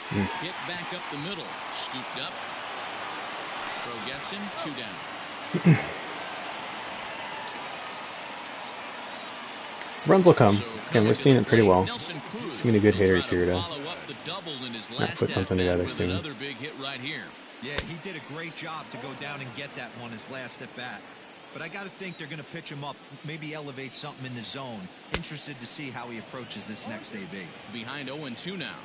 B: Hit back up the middle. Scooped up. Throw gets him. 2 down.
A: Runs will come.
B: So
A: Again, we're seeing it pretty well. Too many good hitters here to
B: not
A: put something together soon.
B: Another big hit right here.
C: Yeah, he did a great job to go down and get that one his last at bat. But I got to think they're going to pitch him up, maybe elevate something in the zone. Interested to see how he approaches this next AB.
B: Behind 0-2 now.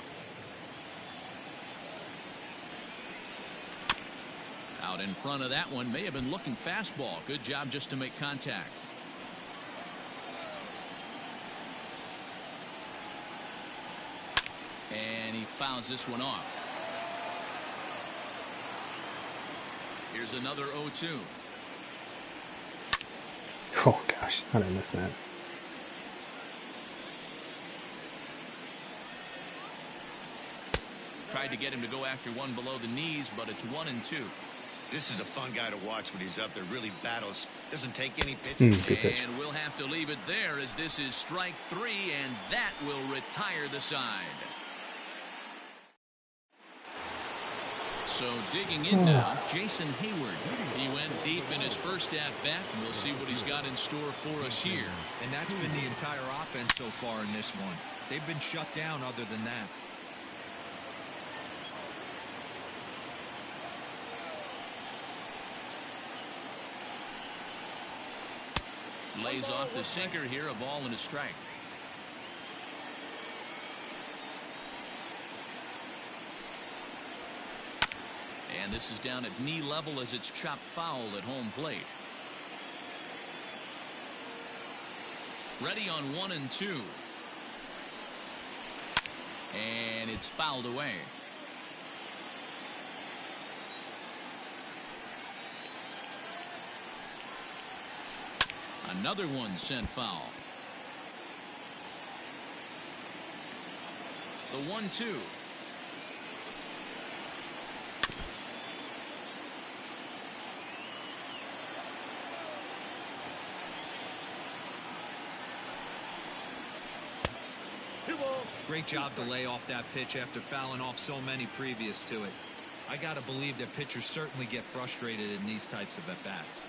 B: Out in front of that one, may have been looking fastball. Good job just to make contact. And he fouls this one off. Here's another 0-2.
A: Oh gosh, how did I miss that?
B: Tried to get him to go after one below the knees, but it's 1-2.
D: This is a fun guy to watch when he's up there. Really battles. Doesn't take any pitches.
A: Good pitch.
B: And we'll have to leave it there as this is strike 3, and that will retire the side. So digging in now, Jason Hayward. He went deep in his first at-bat, and we'll see what he's got in store for us here.
C: And that's been the entire offense so far in this one. They've been shut down other than that.
B: Lays off the sinker here, a ball and a strike. And this is down at knee level as it's chopped foul at home plate. Ready on 1-2. And it's fouled away. Another one sent foul. The 1-2.
C: Great job to lay off that pitch after fouling off so many previous to it. I got to believe that pitchers certainly get frustrated in these types of at-bats.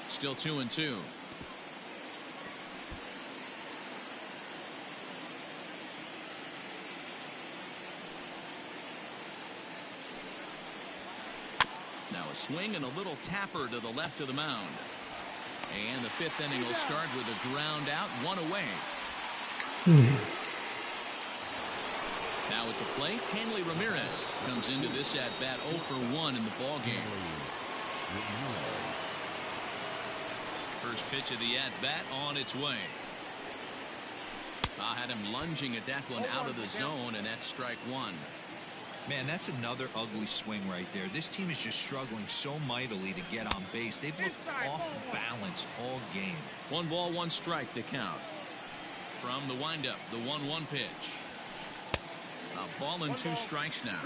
B: Still 2-2. Now a swing and a little tapper to the left of the mound. And the 5th inning will start with a ground out, 1 away. Now at the plate, Hanley Ramirez comes into this at bat 0 for 1 in the ball game. First pitch of the at bat on its way. I had him lunging at that one out of the zone, and that's strike 1.
C: Man, that's another ugly swing right there. This team is just struggling so mightily to get on base. They've looked off balance all game.
B: 1 ball, 1 strike to count. From the windup, the 1-1 pitch. A ball and 2 strikes now.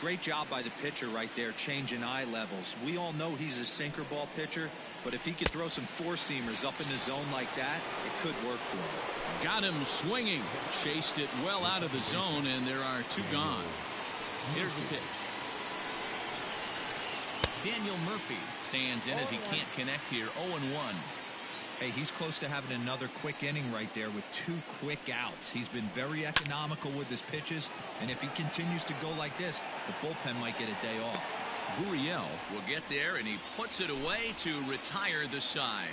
C: Great job by the pitcher right there, changing eye levels. We all know he's a sinker ball pitcher, but if he could throw some 4-seamers up in the zone like that, it could work for him.
B: Got him swinging. Chased it well out of the zone, and there are 2 gone. Here's the pitch. Daniel Murphy stands in as he can't connect here. 0-1.
C: Hey, he's close to having another quick inning right there with 2 quick outs. He's been very economical with his pitches, and if he continues to go like this, the bullpen might get a day off.
B: Gurriel will get there, and he puts it away to retire the side.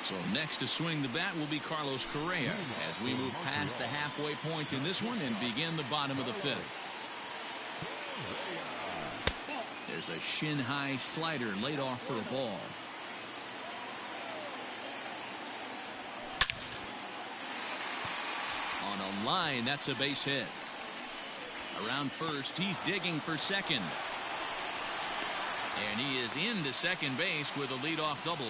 B: So next to swing the bat will be Carlos Correa as we move past the halfway point in this one and begin the bottom of the 5th. There's a shin-high slider laid off for a ball. On A line, that's a base hit. Around first, he's digging for second. And he is into second base with a leadoff double.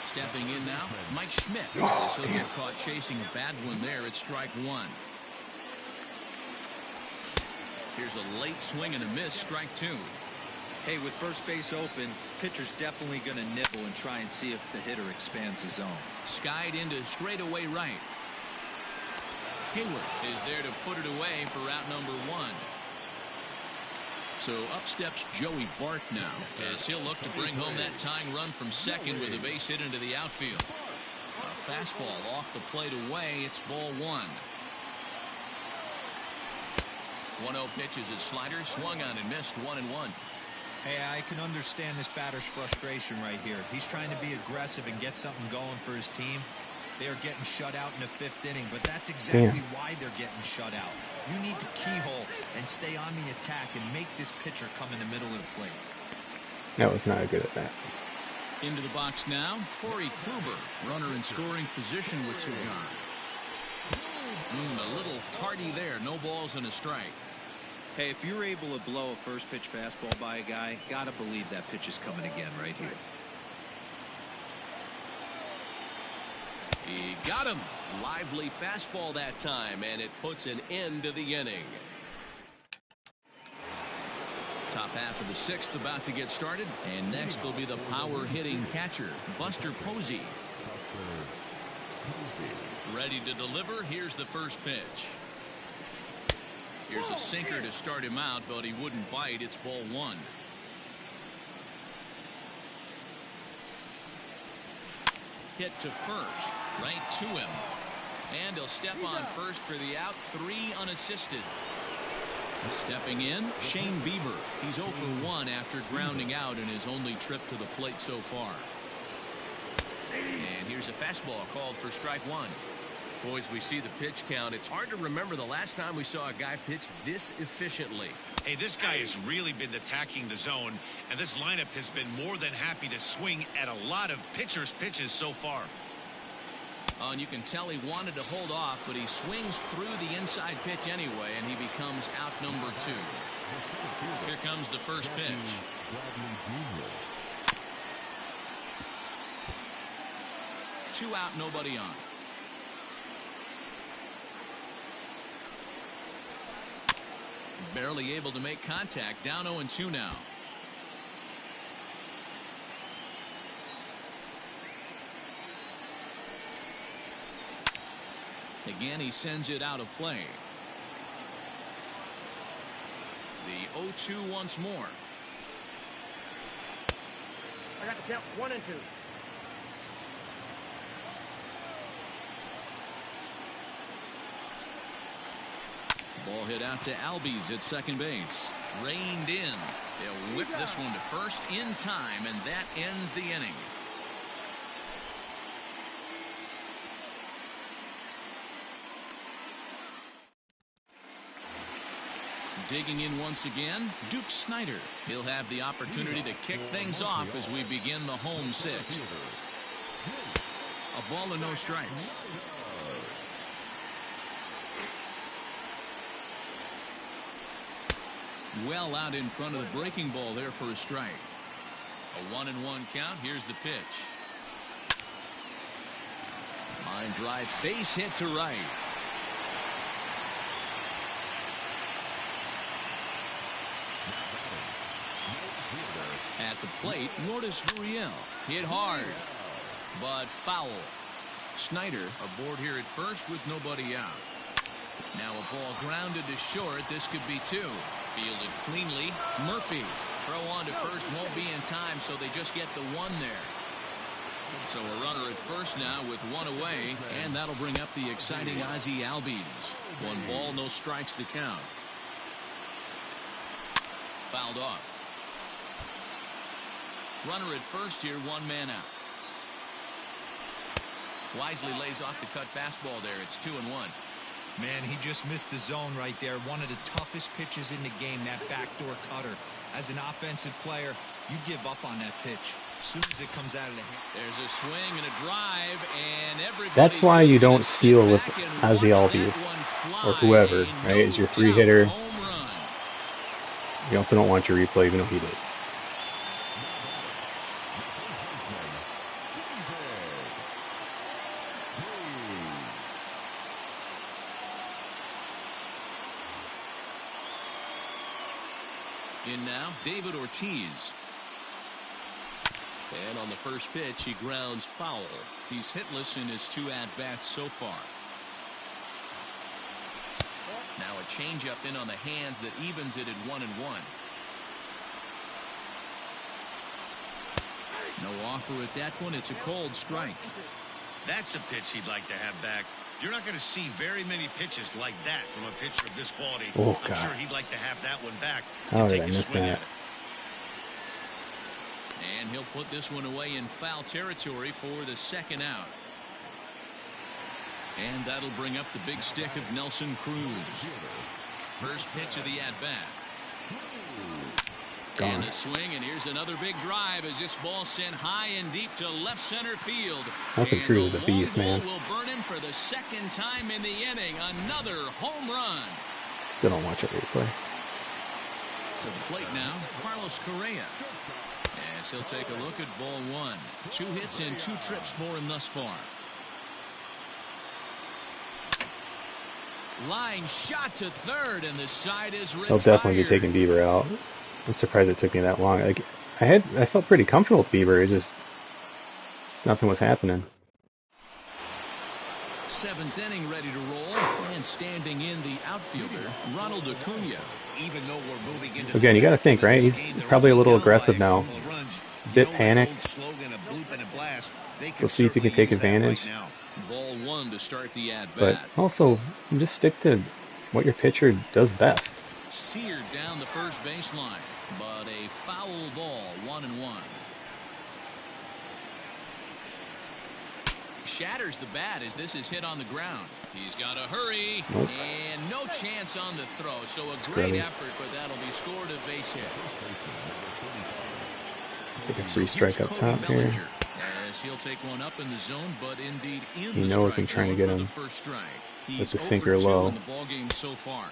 B: Stepping in now, Mike Schmidt. As he'll get caught chasing a bad one there at strike one. Here's a late swing and a miss, strike two.
C: Hey, with first base open, pitcher's definitely going to nibble and try and see if the hitter expands his zone.
B: Skied into straightaway right. Hayward is there to put it away for out number one. So up steps Joey Bart now as he'll look to bring home that tying run from second with a base hit into the outfield. A fastball off the plate away. It's ball one. 1-0 pitch is a slider, swung on and missed, 1-1.
C: Hey, I can understand this batter's frustration right here. He's trying to be aggressive and get something going for his team. They are getting shut out in the 5th inning, but that's exactly why they're getting shut out. You need to keyhole and stay on the attack and make this pitcher come in the middle of the plate.
A: That was not good at that.
B: Into the box now, Corey Kluber, runner in scoring position with 2 gone. A little tardy there, no balls and a strike.
C: Hey, if you're able to blow a first pitch fastball by a guy, gotta believe that pitch is coming again right here.
B: He got him. Lively fastball that time, and it puts an end to the inning. Top half of the 6th about to get started, and next will be the power hitting catcher, Buster Posey. Ready to deliver. Here's the first pitch. Here's a sinker to start him out, but he wouldn't bite. It's ball one. Hit to first, right to him. And he'll step on first for the out, 3 unassisted. Stepping in, Shane Bieber. He's 0 for 1 after grounding out in his only trip to the plate so far. And here's a fastball called for strike one. Boys, we see the pitch count. It's hard to remember the last time we saw a guy pitch this efficiently.
D: Hey, this guy has really been attacking the zone, and this lineup has been more than happy to swing at a lot of pitchers' pitches so far.
B: And you can tell he wanted to hold off, but he swings through the inside pitch anyway, and he becomes out number 2. Here comes the first pitch. 2 out, nobody on. Barely able to make contact, down 0-2 now. Again, he sends it out of play. The 0-2 once more.
E: I got to count 1 and 2.
B: Ball hit out to Albies at second base. Reined in. They'll whip this one to first in time, and that ends the inning. Digging in once again, Duke Snider. He'll have the opportunity to kick things off as we begin the home 6th. A ball and no strikes. Well out in front of the breaking ball there for a strike. A 1-1 count. Here's the pitch. Line drive, base hit to right. At the plate, Lourdes Gurriel hit hard, but foul. Snyder aboard here at first with nobody out. Now a ball grounded to short. This could be 2. Fielded cleanly. Murphy. Throw on to first won't be in time, so they just get the 1 there. So a runner at first now with 1 away, and that'll bring up the exciting Ozzie Albies. 1 ball, no strikes to count. Fouled off. Runner at first here, 1 man out. Wisely lays off the cut fastball there. It's 2-1.
C: Man, he just missed the zone right there. One of the toughest pitches in the game, that backdoor cutter. As an offensive player, you give up on that pitch. As soon as it comes out of the hand.
B: There's a swing and a drive, and everybody.
A: That's why you don't steal with Ozzy Albies or whoever, right? Is your 3-hitter.
B: Home run.
A: You also don't want your replay even though he did.
B: In now, David Ortiz. And on the first pitch, he grounds foul. He's hitless in his 2 at-bats so far. Now a changeup in on the hands that evens it at 1-1. No offer at that one. It's a cold strike.
D: That's a pitch he'd like to have back. You're not going to see very many pitches like that from a pitcher of this quality.
A: Oh,
D: I'm
A: God.
D: sure he'd like to have that one back.
A: How did
D: Take
A: I
D: a
A: miss
D: swing at
A: that?
D: it.
B: And he'll put this one away in foul territory for the second out. And that'll bring up the big stick of Nelson Cruz. First pitch of the at-bat.
A: Gone.
B: And a swing, and here's another big drive as this ball sent high and deep to left center field.
A: Nelson
B: And
A: Cruz is
B: the
A: a beast,
B: long
A: man.
B: ball will burn him for the second time in the inning. Another home run.
A: Still don't watch it replay.
B: To the plate now, Carlos Correa. As he'll take a look at ball 1. 2 hits and 2 trips for him thus far. Line shot to third, and the side is retired.
A: He'll definitely be taking Bieber out. I'm surprised it took me that long. Like I felt pretty comfortable with Bieber. It just nothing was happening.
B: 7th inning ready to roll, and standing in the outfielder, Ronald Acuna.
D: Even though we're moving into
A: Again, you got to think, right? He's probably a little aggressive now. Bit panicked. So see if you can take advantage.
B: Ball 1 to start the at-bat.
A: But also, just stick to what your pitcher does best.
B: Seared down the first baseline, but a foul ball, 1-1. Shatters the bat as this is hit on the ground. He's got to hurry,
A: Nope.
B: and no chance on the throw. So a
A: Scrubby.
B: great effort, but that'll be scored a base hit.
A: Take a free strike up top here.
B: As he'll take one up in the zone, but indeed in
A: He
B: the
A: knows
B: strike
A: I'm trying to
B: zone
A: get
B: for the
A: him
B: first strike.
A: with
B: He's
A: the
B: 0
A: sinker
B: for 2
A: low.
B: in the ball game so far.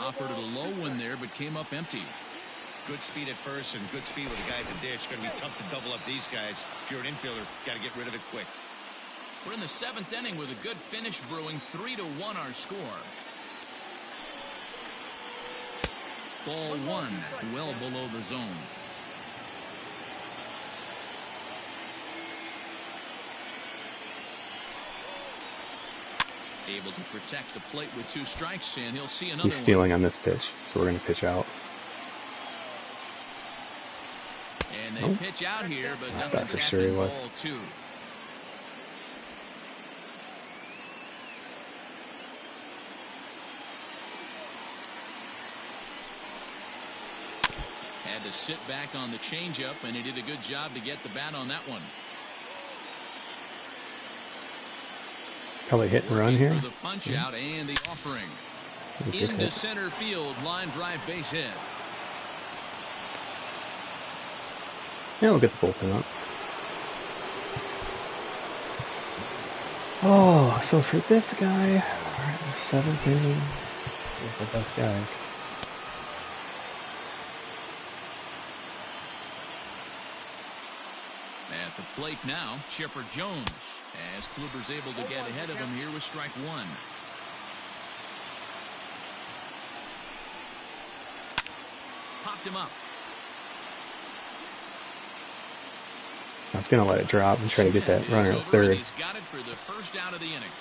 B: Offered it a low one there, but came up empty.
D: Good speed at first and good speed with the guy at the dish. Going to be tough to double up these guys. If you're an infielder, got to get rid of it quick.
B: We're in the 7th inning with a good finish brewing. 3-1 our score. Ball 1, well below the zone. Able to protect the plate with 2 strikes, and he'll see another
A: He's stealing on this pitch, so we're going to pitch out.
B: And they
A: Nope.
B: pitch out here, but
A: I thought
B: nothing's
A: for sure he
B: happening.
A: was.
B: Ball 2. Had to sit back on the changeup, and he did a good job to get the bat on that one.
A: Probably hit and run
B: Working
A: here.
B: for the punch out and the offering.
A: Good
B: Into
A: hit.
B: center field, line drive base hit.
A: Yeah, we'll get the bullpen up. Oh, so for this guy, we're in the 7th inning. One of the best guys.
B: At the plate now, Chipper Jones, as Kluber's able to get ahead of him here with strike 1. Popped him up.
A: I was going to let it drop and try to get that
B: Is
A: runner at
B: over, and
A: third
B: he's got it for the first out of the inning.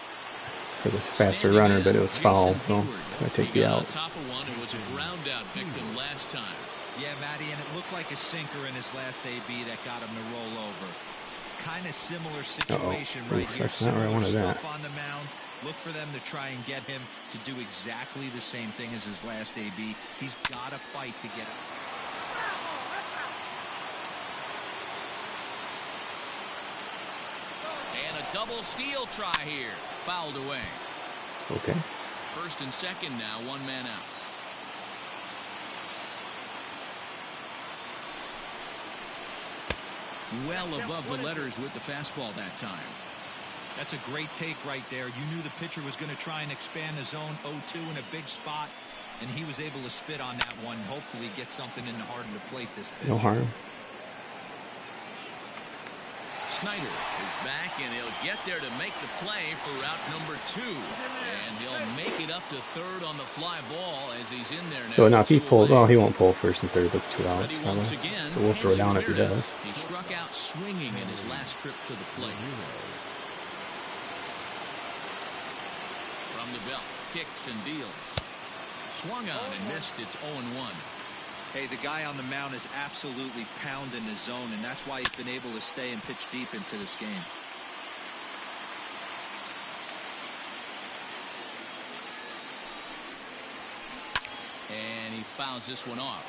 A: for the faster runner, but it was foul, so I'm going to take the
B: On
A: out.
B: top of one, it was a ground out victim last time.
C: Yeah, Matty, and it looked like a sinker in his last AB that got him to roll over. Kind of similar situation right here.
A: That's not where I
C: Similar
A: wanted
C: stuff
A: that.
C: on the mound. Look for them to try and get him to do exactly the same thing as his last AB. He's got to fight to get it.
B: And a double steal try here. Fouled away.
A: Okay.
B: First and second now, 1 man out. well above the letters with the fastball that time.
C: That's a great take right there. You knew the pitcher was going to try and expand the zone 0-2 in a big spot, and he was able to spit on that one. Hopefully get something in the heart of the plate this pitch.
A: No harm.
B: Snyder is back, and he'll get there to make the play for route number 2. And he'll make it up to third on the fly ball as he's in there now.
A: So now if he pulls, well, he won't pull first and third with 2 outs.
B: Once again,
A: so we'll throw down if he does.
B: He struck out swinging in his last trip to the plate. From the belt, kicks and deals. Swung on and missed. It's 0-1.
C: Hey, the guy on the mound is absolutely pounding the zone, and that's why he's been able to stay and pitch deep into this game.
B: And he fouls this one off.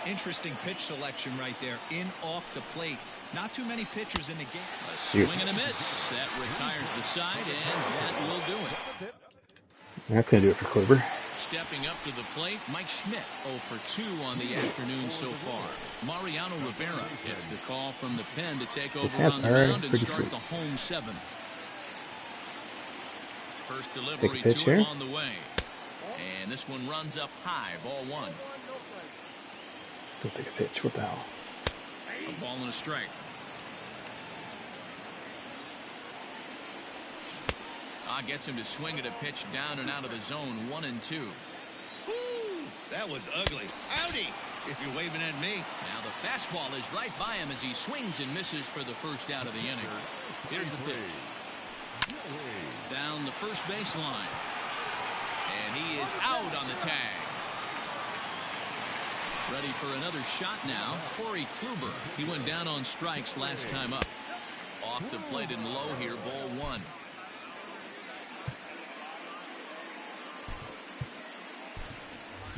C: Interesting pitch selection right there. In off the plate. Not too many pitchers in the game.
B: A swing and a miss. That retires the side, and that will do it.
A: That's going to do it for Kluber.
B: Stepping up to the plate, Mike Schmidt 0 for 2 on the afternoon so far. Mariano Rivera gets the call from the pen to take over on the mound and start the home 7th. First delivery to him on the way. And this one runs up high, ball 1.
A: Still take a pitch. What the hell?
B: A ball and a strike. Gets him to swing at a pitch down and out of the zone, 1-2.
D: Ooh, that was ugly. Howdy, if you're waving at me.
B: Now the fastball is right by him as he swings and misses for the first out of the inning. Here's the pitch. Down the first baseline. And he is out on the tag. Ready for another shot now. Corey Kluber. He went down on strikes last time up. Off the plate and low here, ball 1.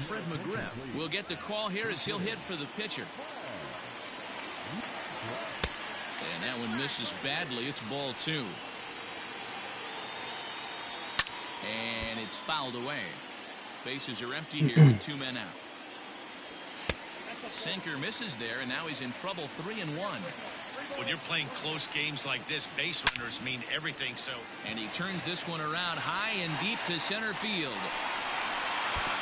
B: Fred McGriff will get the call here as he'll hit for the pitcher. And that one misses badly. It's ball 2. And it's fouled away. Bases are empty here with 2 men out. Sinker misses there, and now he's in trouble. 3-1.
D: When you're playing close games like this, base runners mean everything. So,
B: and he turns this one around high and deep to center field.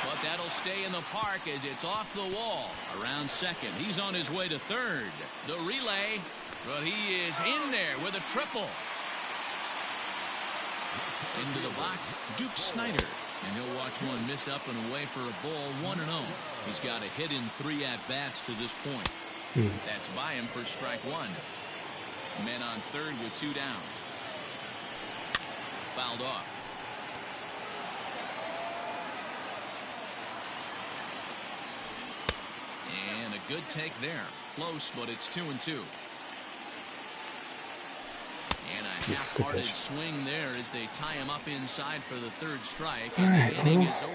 B: But that'll stay in the park as it's off the wall. Around second. He's on his way to third. The relay. But he is in there with a triple. Into the box, Duke Snyder. And he'll watch one miss up and away for a ball, 1-0. He's got a hit in 3 at-bats to this point. That's by him for strike 1. Men on third with 2 down. Fouled off. And a good take there. Close, but it's 2-2. And a half-hearted swing there as they tie him up inside for the 3rd strike. And the inning is over.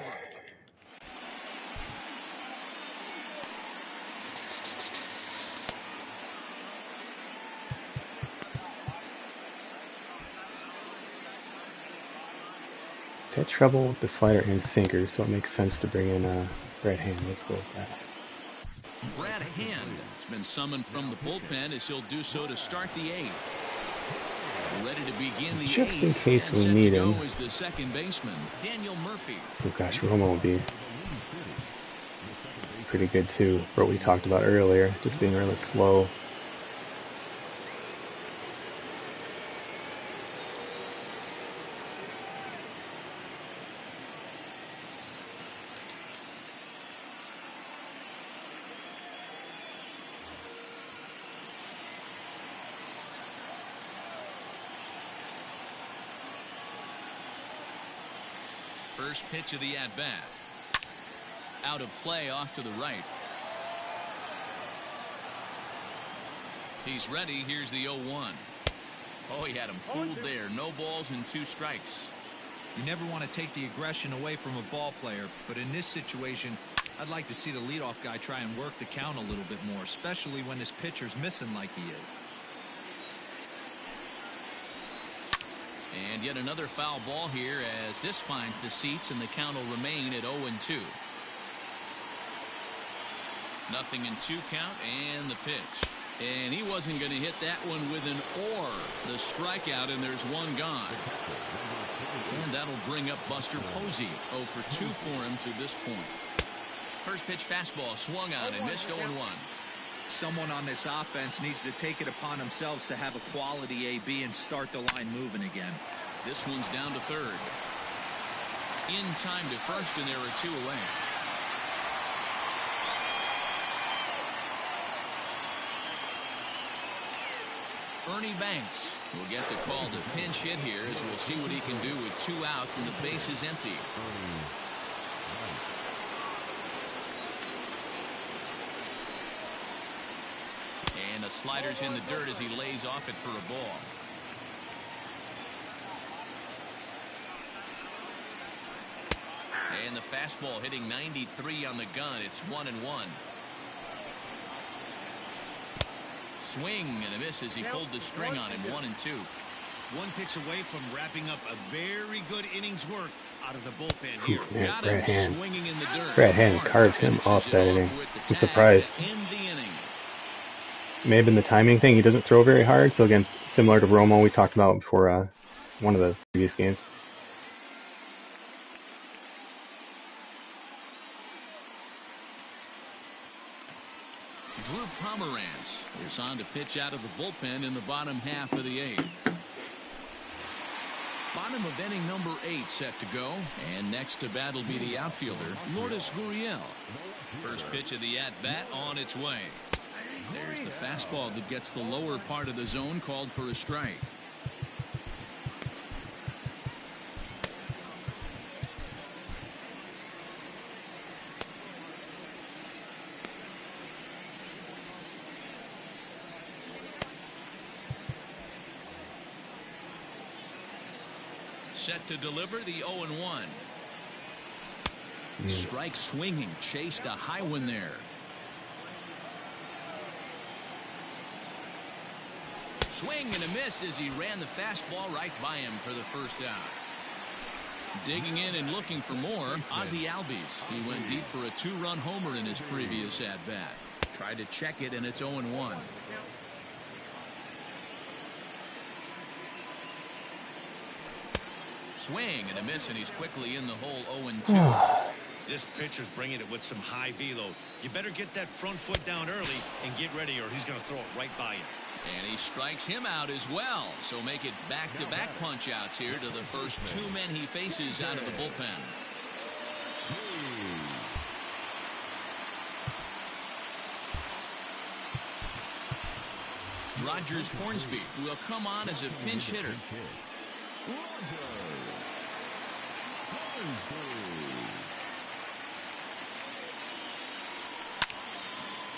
A: He's had trouble with the slider and sinker, so it makes sense to bring in Brad Hand. Let's go with that.
B: Brad Hand has been summoned from the bullpen as he'll do so to start the 8th. Ready to begin the
A: Just
B: 8th.
A: in case we need him.
B: Is the second baseman, Daniel Murphy.
A: Oh gosh, Romo will be pretty good too, for what we talked about earlier, just being really slow.
B: First pitch of the at-bat. Out of play off to the right. He's ready. Here's the 0-1. Oh, he had him fooled there. No balls and 2 strikes.
C: You never want to take the aggression away from a ball player, but in this situation, I'd like to see the leadoff guy try and work the count a little bit more, especially when his pitcher's missing like he is.
B: And yet another foul ball here as this finds the seats, and the count will remain at 0-2. Nothing in 2 count, and the pitch. And he wasn't going to hit that one with an or. The strikeout, and there's one gone. And that'll bring up Buster Posey. 0 for 2 for him to this point. First pitch fastball swung on and missed 0-1.
C: Someone on this offense needs to take it upon themselves to have a quality AB and start the line moving again.
B: This one's down to third. In time to first, and there are 2 away. Ernie Banks will get the call to pinch hit here, as we'll see what he can do with 2 out and the base is empty. And the slider's in the dirt as he lays off it for a ball. And the fastball hitting 93 on the gun. It's 1-1. Swing and a miss as he pulled the string on him. 1-2.
D: One pitch away from wrapping up a very good innings work out of the bullpen here.
A: Man,
B: Got
A: Brad
B: him
A: Hand.
B: swinging in the dirt.
A: Brad Hand carved him off that inning. I'm surprised.
B: In the inning.
A: It may have been the timing thing. He doesn't throw very hard. So again, similar to Romo we talked about before one of the previous games.
B: Drew Pomeranz is on to pitch out of the bullpen in the bottom half of the 8th. Bottom of inning number 8 set to go, and next to bat will be the outfielder Lourdes Gurriel. First pitch of the at-bat on its way. There's the fastball that gets the lower part of the zone, called for a strike. Set to deliver the 0-1. Strike swinging, chased a high one there. Swing and a miss as he ran the fastball right by him for the first out. Digging in and looking for more, Ozzie Albies. He went deep for a 2-run homer in his previous at-bat. Tried to check it, and it's 0-1. Swing and a miss, and he's quickly in the hole. 0-2.
D: This pitcher's bringing it with some high velo. You better get that front foot down early and get ready, or he's going to throw it right by you.
B: And he strikes him out as well. So make it back-to-back punch-outs here to the first 2 men he faces out of the bullpen. Rogers Hornsby will come on as a pinch hitter.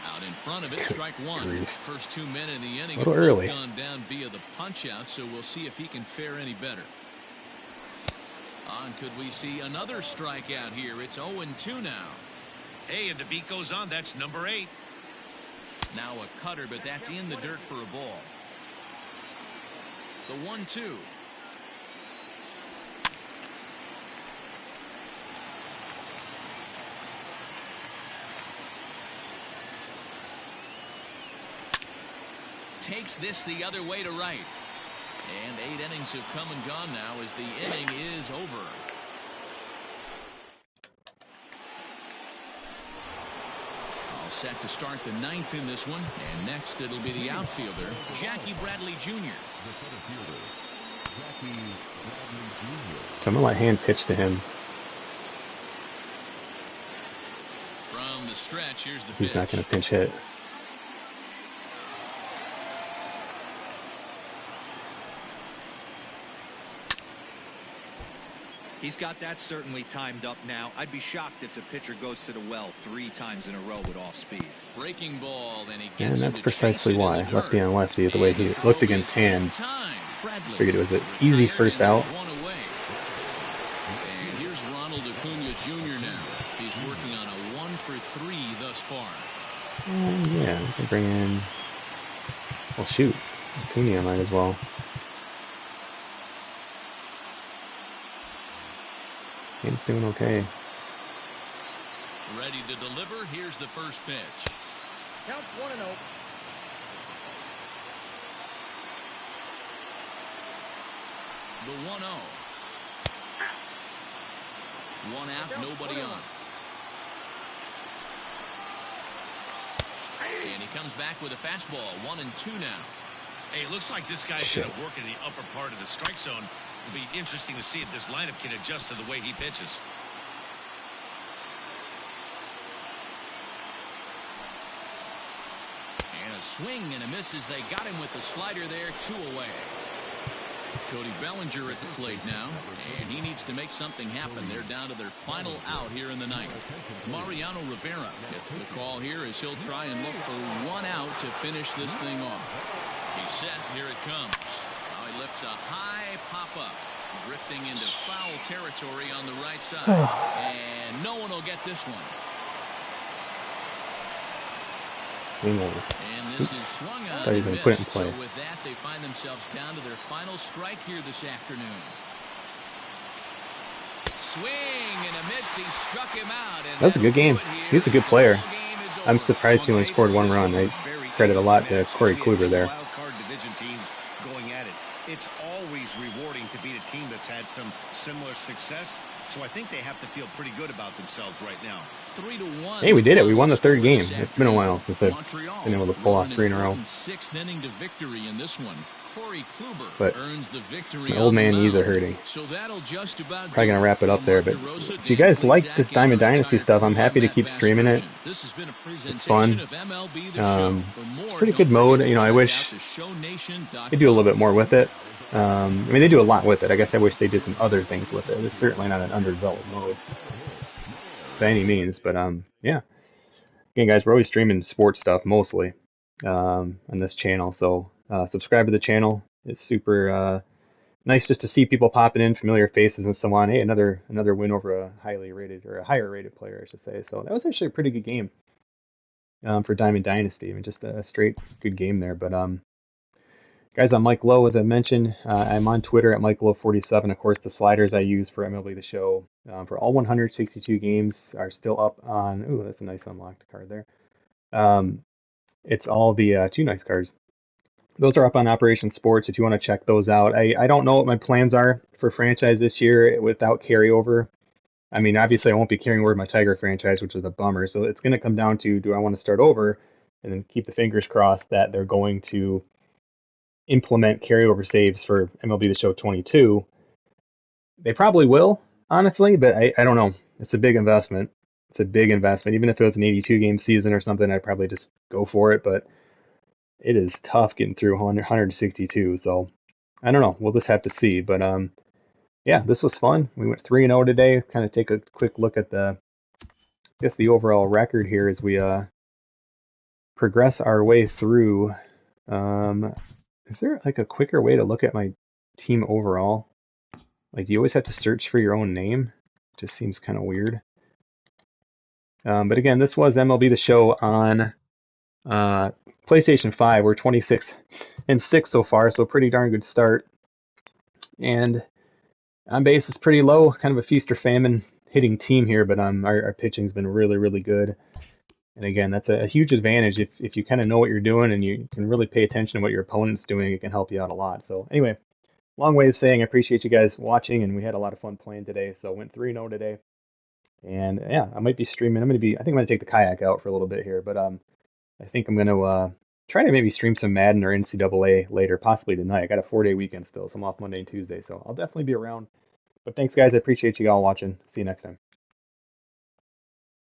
B: Out in front of it, strike 1. First 2 men in the inning have both gone down via the punch-out, so we'll see if he can fare any better. Could we see another strikeout here? It's 0-2 now.
D: Hey, and the beat goes on. That's number 8.
B: Now a cutter, but that's in the dirt for a ball. The 1-2. Takes this the other way to right. And 8 innings have come and gone now as the inning is over. All set to start the 9th in this one. And next it'll be the outfielder, Jackie Bradley Jr.
A: So I'm going to let Hand pitch to him.
B: From the stretch, here's the pitch.
A: He's not going to pinch hit.
C: He's got that certainly timed up now. I'd be shocked if the pitcher goes to the well 3 times in a row with off speed.
B: Breaking ball, and he
A: And
B: gets
A: that's precisely why. Lefty on lefty, the way he looked against Hand. Figured it was an easy first out.
B: And here's Ronald Acuna Jr. now. He's working on a 1 for 3 thus far.
A: Yeah, we can bring in... Well, shoot. Acuna might as well. Hand's doing okay.
B: Ready to deliver. Here's the first pitch.
E: Count 1-0.
B: The 1-0. One out, nobody on. And he comes back with a fastball. 1-2 now.
D: Hey, it looks like this guy's going to work in the upper part of the strike zone. It'll be interesting to see if this lineup can adjust to the way he pitches.
B: And a swing and a miss as they got him with the slider there. 2 away. Cody Bellinger at the plate now, and he needs to make something happen. They're down to their final out here in the ninth. Mariano Rivera gets the call here as he'll try and look for 1 out to finish this thing off. He's set. Here it comes. Now he lifts a high pop-up, drifting into foul territory on the right side. And no one will get this one. And this is swung on and missed. So with that, they find themselves down to their final strike here this afternoon. Swing and a miss. He struck him out. And
A: that was a good game. He's a good player. I'm surprised he only scored 1 run. I credit a lot to Corey Kluber there.
D: It's always rewarding to beat a team that's had some similar success. So I think they have to feel pretty good about themselves right now.
B: 3-1.
A: Hey, we did it. We won the 3rd game. It's been a while since I've been able to pull off 3 in a row.
B: 6th inning to victory in this one. Corey Kluber
A: but
B: earns the victory.
A: my old man knees are hurting.
B: So that'll just about
A: probably gonna wrap it up there. But if you guys like this Diamond Dynasty stuff, I'm happy to keep streaming it. It's fun. It's pretty good mode. You know, I wish they do a little bit more with it. I mean, they do a lot with it. I guess I wish they did some other things with it. It's certainly not an underdeveloped mode by any means. But yeah. Again, guys, we're always streaming sports stuff mostly on this channel. So subscribe to the channel. It's super nice just to see people popping in, familiar faces and so on. Hey, another win over a highly rated or a higher rated player, I should say. So that was actually a pretty good game for Diamond Dynasty. I mean, just a straight good game there. But guys, I'm Mike Lowe, as I mentioned. I'm on Twitter at MikeLowe47. Of course, the sliders I use for MLB The Show for all 162 games are still up on... Ooh, that's a nice unlocked card there. It's all the 2 nice cards. Those are up on Operation Sports if you want to check those out. I don't know what my plans are for franchise this year without carryover. I mean, obviously, I won't be carrying over my Tiger franchise, which is a bummer. So it's going to come down to, do I want to start over and then keep the fingers crossed that they're going to implement carryover saves for MLB The Show 22. They probably will, honestly, but I don't know. It's a big investment. It's a big investment. Even if it was an 82-game season or something, I'd probably just go for it, but it is tough getting through 162, so I don't know. We'll just have to see, but yeah, this was fun. We went 3-0 today. Kind of take a quick look at the overall record here as we progress our way through. Is there like a quicker way to look at my team overall? Like, do you always have to search for your own name? It just seems kind of weird. But again, this was MLB The Show on PlayStation 5. We're 26-6 so far, so a pretty darn good start. And on base is pretty low, kind of a feast or famine hitting team here, but our pitching's been really, really good. And again, that's a huge advantage. If you kind of know what you're doing and you can really pay attention to what your opponent's doing, it can help you out a lot. So anyway, long way of saying I appreciate you guys watching, and we had a lot of fun playing today. So went 3-0 today. And yeah, I might be streaming. I think I'm going to take the kayak out for a little bit here, but I think I'm going to try to maybe stream some Madden or NCAA later, possibly tonight. I got a 4-day weekend still, so I'm off Monday and Tuesday, so I'll definitely be around. But thanks, guys. I appreciate you all watching. See you next time.